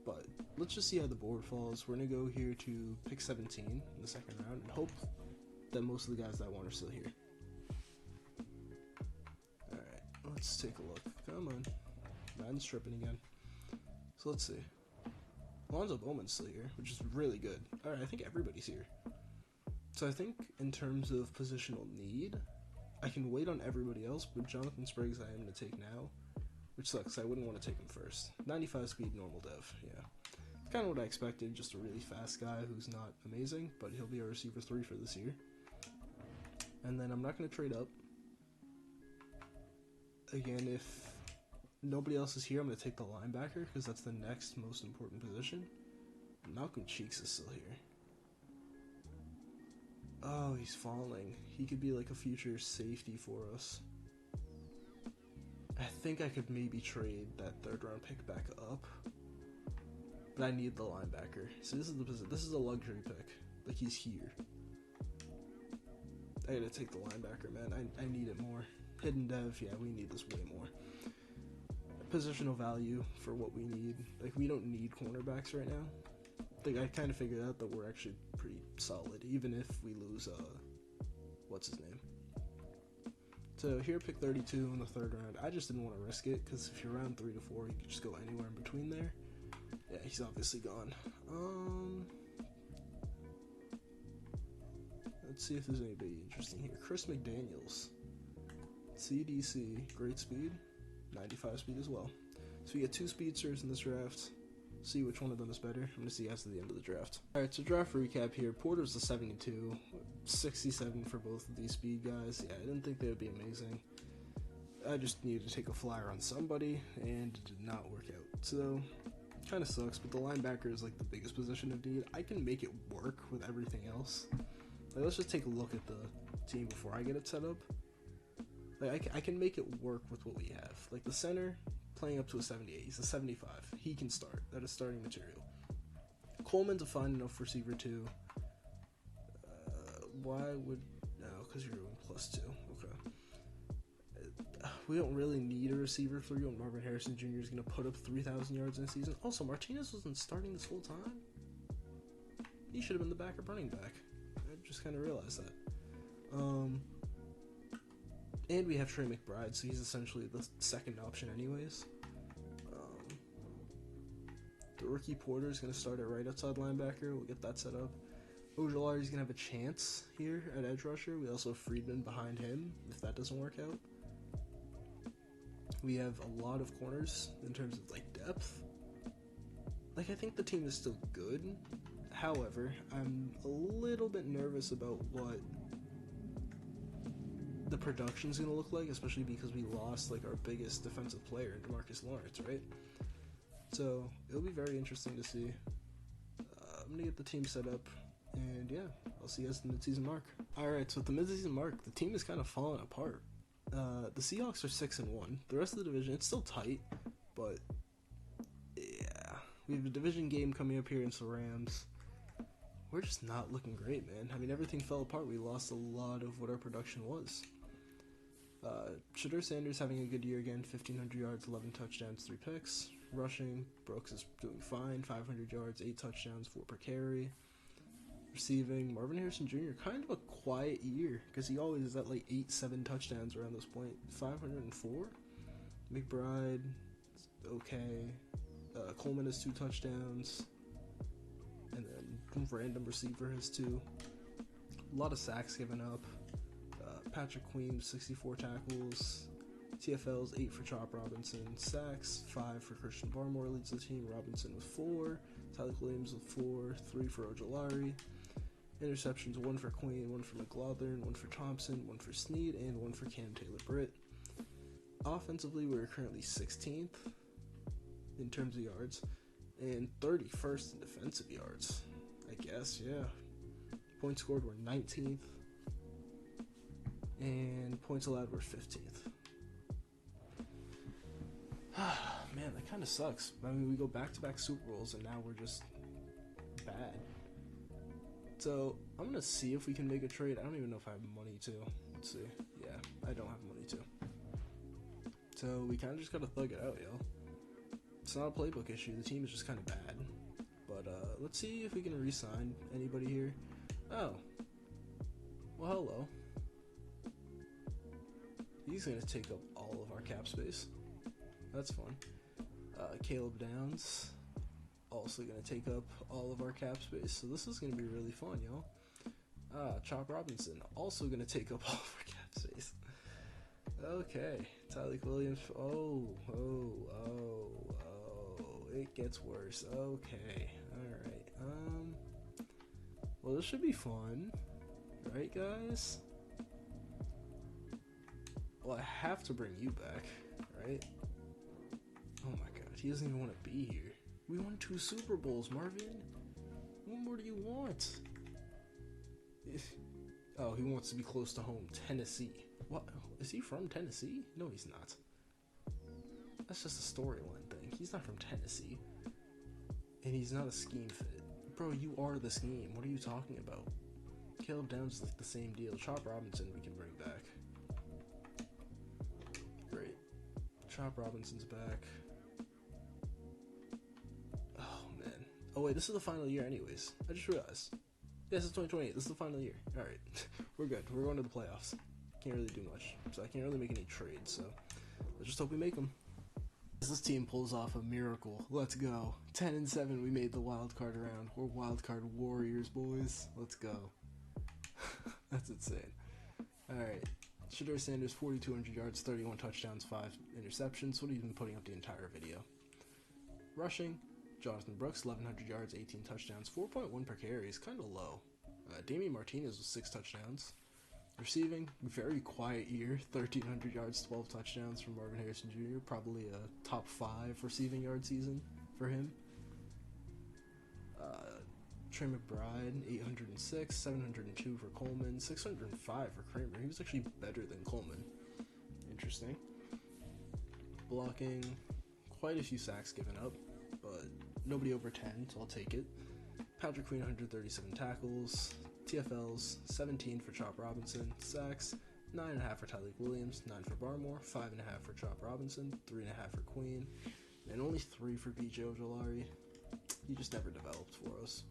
But let's just see how the board falls. We're going to go here to pick 17 in the second round and hope that most of the guys that I want are still here. Alright, let's take a look. Come on. Madden's tripping again. So let's see. Alonzo Bowman's still here, which is really good. Alright, I think everybody's here. So I think in terms of positional need, I can wait on everybody else, but Jonathan Spriggs I am going to take now, which sucks. I wouldn't want to take him first. 95 speed, normal dev, yeah. Kind of what I expected, just a really fast guy who's not amazing, but he'll be a receiver 3 for this year. And then I'm not going to trade up. Again, if nobody else is here, I'm going to take the linebacker, because that's the next most important position. Malcolm Cheeks is still here. Oh, he's falling. He could be like a future safety for us. I think I could maybe trade that third round pick back up. But I need the linebacker. So this is a luxury pick. Like, he's here. I gotta take the linebacker, man. I need it more. Hidden dev, yeah, we need this way more. Positional value for what we need. Like, we don't need cornerbacks right now. Like, I kind of figured out that we're actually pretty solid, even if we lose, what's his name? So here, pick 32 in the third round. I just didn't want to risk it, because if you're around 3 to 4, you could just go anywhere in between there. Yeah, he's obviously gone. Let's see if there's anybody interesting here. Chris McDaniels. CDC, great speed, 95 speed as well. So we get 2 speedsters in this draft. See which one of them is better. I'm going to see after the end of the draft. Alright, so draft recap here. Porter's a 72, 67 for both of these speed guys. Yeah, I didn't think they would be amazing. I just needed to take a flyer on somebody, and it did not work out. So, kind of sucks, but the linebacker is like the biggest position of need. I can make it work with everything else. Like, let's just take a look at the team before I get it set up. Like, I can make it work with what we have. Like, the center, playing up to a 78. He's a 75. He can start. That is starting material. Coleman's a fine enough receiver, too. Why would... No, because you're doing +2. Okay. We don't really need a receiver 3 when Marvin Harrison Jr. is going to put up 3,000 yards in a season. Also, Martinez wasn't starting this whole time. He should have been the backup running back. I just kind of realized that. And we have Trey McBride, so he's essentially the second option anyways. The rookie Porter is going to start at right outside linebacker. We'll get that set up. Ojolari is going to have a chance here at edge rusher. We also have Friedman behind him if that doesn't work out. We have a lot of corners in terms of like depth. Like, I think the team is still good. However, I'm a little bit nervous about what the production's going to look like, especially because we lost like our biggest defensive player, DeMarcus Lawrence, right? So it'll be very interesting to see. I'm going to get the team set up, and yeah, I'll see you guys at the midseason mark. Alright, so at the midseason mark, the team is kind of falling apart. The Seahawks are 6-1. The rest of the division, it's still tight, but yeah, we have a division game coming up here against the Rams. We're just not looking great, man. I mean, everything fell apart. We lost a lot of what our production was. Shadur Sanders having a good year again, 1,500 yards, 11 touchdowns, 3 picks. Rushing, Brooks is doing fine, 500 yards, 8 touchdowns, 4 per carry. Receiving, Marvin Harrison Jr., kind of a quiet year, because he always is at like 8-7 touchdowns around this point. 504. McBride, okay. Coleman has 2 touchdowns. And then random receiver has 2. A lot of sacks given up. Patrick Queen, 64 tackles. TFL's 8 for Chop Robinson. Sacks, 5 for Christian Barmore leads the team. Robinson with 4. Tyler Williams with 4. 3 for Ojolari. Interceptions, 1 for Queen, 1 for McLaughlin, 1 for Thompson, 1 for Snead, and 1 for Cam Taylor-Britt. Offensively, we're currently 16th in terms of yards, and 31st in defensive yards. I guess, yeah. Points scored were 19th, and points allowed were 15th. Man, that kind of sucks. I mean, we go back-to-back Super Bowls, and now we're just bad. So, I'm going to see if we can make a trade. I don't even know if I have money to. Let's see. Yeah, I don't have money to. So, we kind of just got to thug it out, yo. It's not a playbook issue. The team is just kind of bad. But, let's see if we can re-sign anybody here. Oh. Well, hello. He's going to take up all of our cap space. That's fun. Caleb Downs. Also going to take up all of our cap space, so this is going to be really fun, yo. Chop Robinson, also going to take up all of our cap space. Okay, Tyler Williams, it gets worse. Okay, alright, well, this should be fun, right, guys? Well, I have to bring you back, right? Oh my god, he doesn't even want to be here. We won 2 Super Bowls, Marvin. What more do you want? Oh, he wants to be close to home. Tennessee. What? Is he from Tennessee? No, he's not. That's just a storyline thing. He's not from Tennessee. And he's not a scheme fit. Bro, you are the scheme. What are you talking about? Caleb Downs is like the same deal. Chop Robinson we can bring back. Great. Chop Robinson's back. Oh wait, this is the final year anyways. I just realized. Yes, it's 2028. This is the final year. Alright. We're good. We're going to the playoffs. Can't really do much. So I can't really make any trades, so let's just hope we make them. This team pulls off a miracle. Let's go. 10-7, we made the wild card round. We're wild card warriors, boys. Let's go. That's insane. Alright. Shedeur Sanders, 4,200 yards, 31 touchdowns, 5 interceptions. What have you been putting up the entire video? Rushing. Jonathan Brooks, 1,100 yards, 18 touchdowns, 4.1 per carry is kind of low. Damian Martinez with 6 touchdowns. Receiving, very quiet year, 1,300 yards, 12 touchdowns from Marvin Harrison Jr. Probably a top 5 receiving yard season for him. Trey McBride, 806, 702 for Coleman, 605 for Kramer. He was actually better than Coleman. Interesting. Blocking, quite a few sacks given up, but nobody over 10, so I'll take it. Patrick Queen, 137 tackles. TFLs, 17 for Chop Robinson. Sacks, 9.5 for Tyler Williams, 9 for Barmore, 5.5 for Chop Robinson, 3.5 for Queen, and only 3 for BJ Ojolari. He just never developed for us.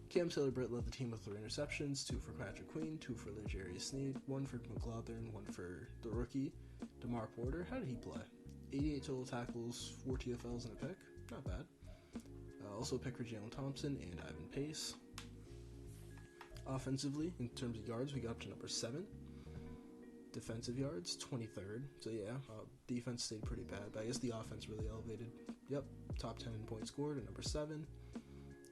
Cam Taylor-Britt led the team with 3 interceptions, 2 for Patrick Queen, 2 for L'Jarius Snead, 1 for McLaughlin, 1 for the rookie, DeMar Porter. How did he play? 88 total tackles, 4 TFLs and a pick. Not bad. Also a pick for Jalen Thompson and Ivan Pace. Offensively, in terms of yards, we got up to number 7. Defensive yards, 23rd. So yeah, defense stayed pretty bad, but I guess the offense really elevated. Yep, top 10 in points scored at number 7.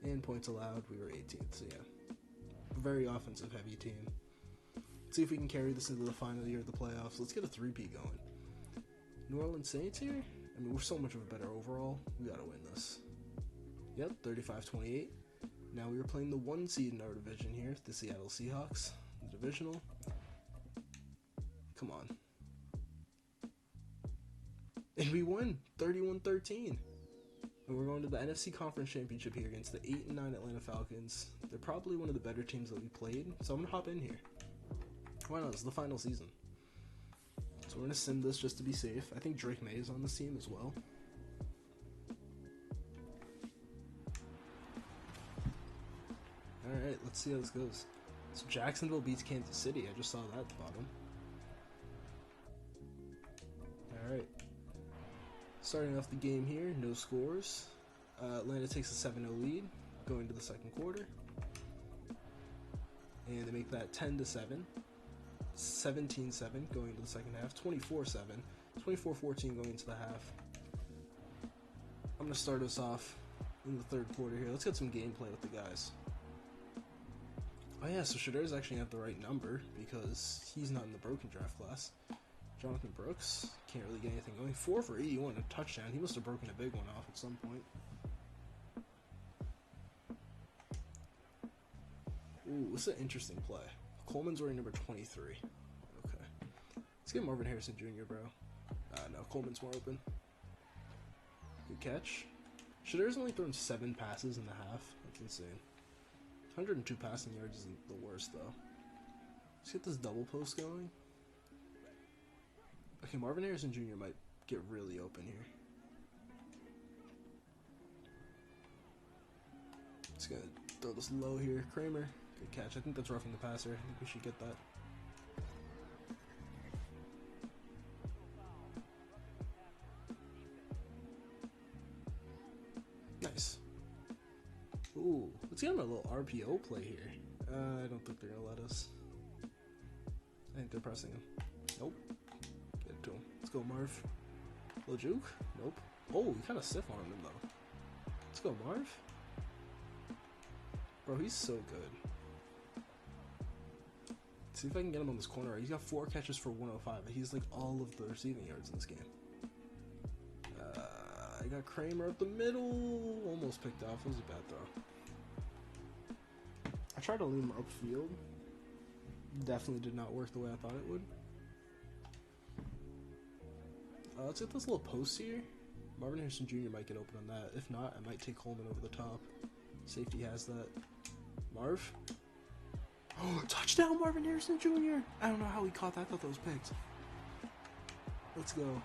And points allowed, we were 18th, so yeah. Very offensive heavy team. Let's see if we can carry this into the final year of the playoffs. Let's get a 3-peat going. New Orleans Saints here? I mean, we're so much of a better overall. We gotta win this. Yep, 35-28. Now we were playing the 1 seed in our division here, the Seattle Seahawks, the divisional. Come on. And we won, 31-13. And we're going to the NFC Conference Championship here against the 8-9 Atlanta Falcons. They're probably one of the better teams that we played, so I'm going to hop in here. Why not? It's the final season. So we're going to sim this just to be safe. I think Drake May is on this team as well. Alright, let's see how this goes. So Jacksonville beats Kansas City. I just saw that at the bottom. Alright. Starting off the game here, no scores. Atlanta takes a 7-0 lead going to the second quarter. And they make that 10-7. 17-7 going into the second half. 24-7. 24-14 going into the half. I'm going to start us off in the third quarter here. Let's get some gameplay with the guys. Oh yeah, so Shadur's actually have the right number because he's not in the broken draft class. Jonathan Brooks can't really get anything going. 4 for 81, a touchdown. He must have broken a big one off at some point. Ooh, this is an interesting play. Coleman's wearing number 23. Okay. Let's get Marvin Harrison Jr., bro. No, Coleman's more open. Good catch. Shadur's only thrown 7 passes in the half. That's insane. 102 passing yards isn't the worst, though. Let's get this double post going. Okay, Marvin Harrison Jr. might get really open here. Just gonna throw this low here. Kramer, good catch. I think that's roughing the passer. I think we should get that. Nice. Ooh, let's get him a little RPO play here. I don't think they're gonna let us. I think they're pressing him. Nope. Get it to him. Let's go, Marv. Little juke? Nope. Oh, he kind of stiff on him though. Let's go, Marv. Bro, he's so good. Let's see if I can get him on this corner. He's got 4 catches for 105. He's like all of the receiving yards in this game. I got Kramer up the middle. Almost picked off. It was a bad throw. I tried to lead him upfield. Definitely did not work the way I thought it would. Let's get this little post here. Marvin Harrison Jr. might get open on that. If not, I might take Coleman over the top. Safety has that. Marv. Oh, touchdown Marvin Harrison Jr. I don't know how he caught that. I thought that was picked. Let's go.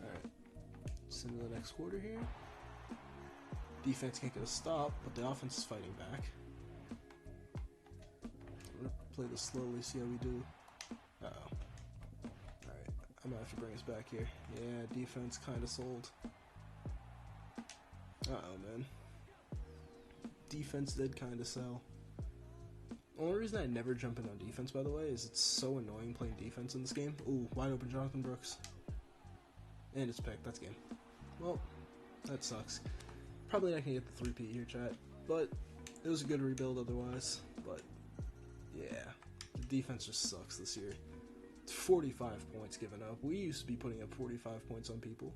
Alright. Just into the next quarter here. Defense can't get a stop, but the offense is fighting back. I'm going to play this slowly, see how we do. Uh-oh. Alright, I'm going to have to bring us back here. Yeah, defense kind of sold. Uh-oh, man. Defense did kind of sell. The only reason I never jump in on defense, by the way, is it's so annoying playing defense in this game. Ooh, wide open Jonathan Brooks. And it's picked. That's game. Well, that sucks. Probably not going to get the 3-peat here, chat. But it was a good rebuild otherwise. But, yeah. The defense just sucks this year. It's 45 points given up. We used to be putting up 45 points on people.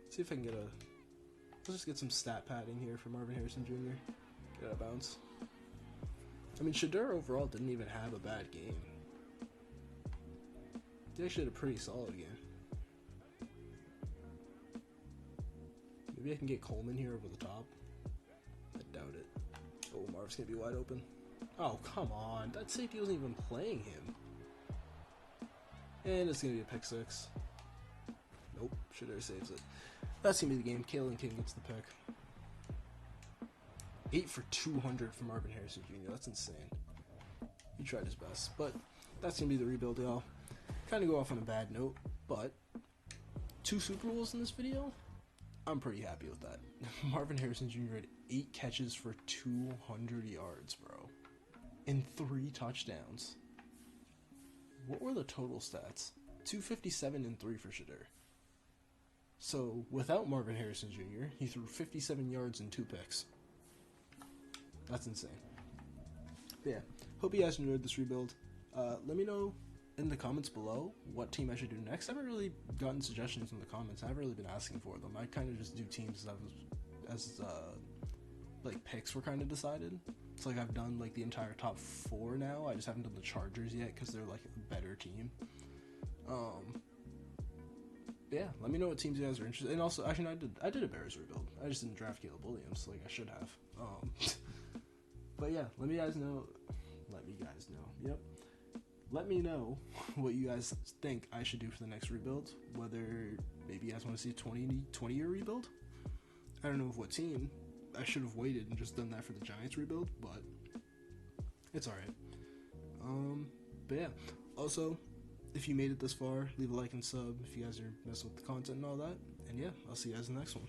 See if I can get a... Let's just get some stat padding here for Marvin Harrison Jr. Get out of bounds. I mean, Shadur overall didn't even have a bad game. He actually had a pretty solid game. Maybe I can get Coleman here over the top. I doubt it. Oh, Marv's gonna be wide open. Oh, come on. That safety wasn't even playing him. And it's gonna be a pick 6. Nope, Shadur saves it. That's gonna be the game. Kalen King gets the pick. 8 for 200 from Marvin Harrison Jr. That's insane. He tried his best, but that's gonna be the rebuild, y'all. Kind of go off on a bad note, but 2 Super Bowls in this video. I'm pretty happy with that. Marvin Harrison Jr. had 8 catches for 200 yards, bro, and 3 touchdowns. What were the total stats? 257 and 3 for Shadur. So, without Marvin Harrison Jr., he threw 57 yards and 2 picks. That's insane. But yeah, hope you guys enjoyed this rebuild. Let me know in the comments below what team I should do next. I haven't really gotten suggestions in the comments. I haven't really been asking for them. I kind of just do teams as like picks were kind of decided. It's like I've done like the entire top 4 now. I just haven't done the Chargers yet because they're like a better team. Yeah, let me know what teams you guys are interested in. And also, actually, no, I did a Bears rebuild. I just didn't draft Caleb Williams like I should have. But yeah, let me guys know. Yep. Let me know what you guys think I should do for the next rebuild. Whether maybe you guys want to see a 20-year rebuild. I don't know of what team. I should have waited and just done that for the Giants rebuild, but it's alright. But yeah. Also, if you made it this far, leave a like and sub if you guys are messing with the content and all that. And yeah, I'll see you guys in the next one.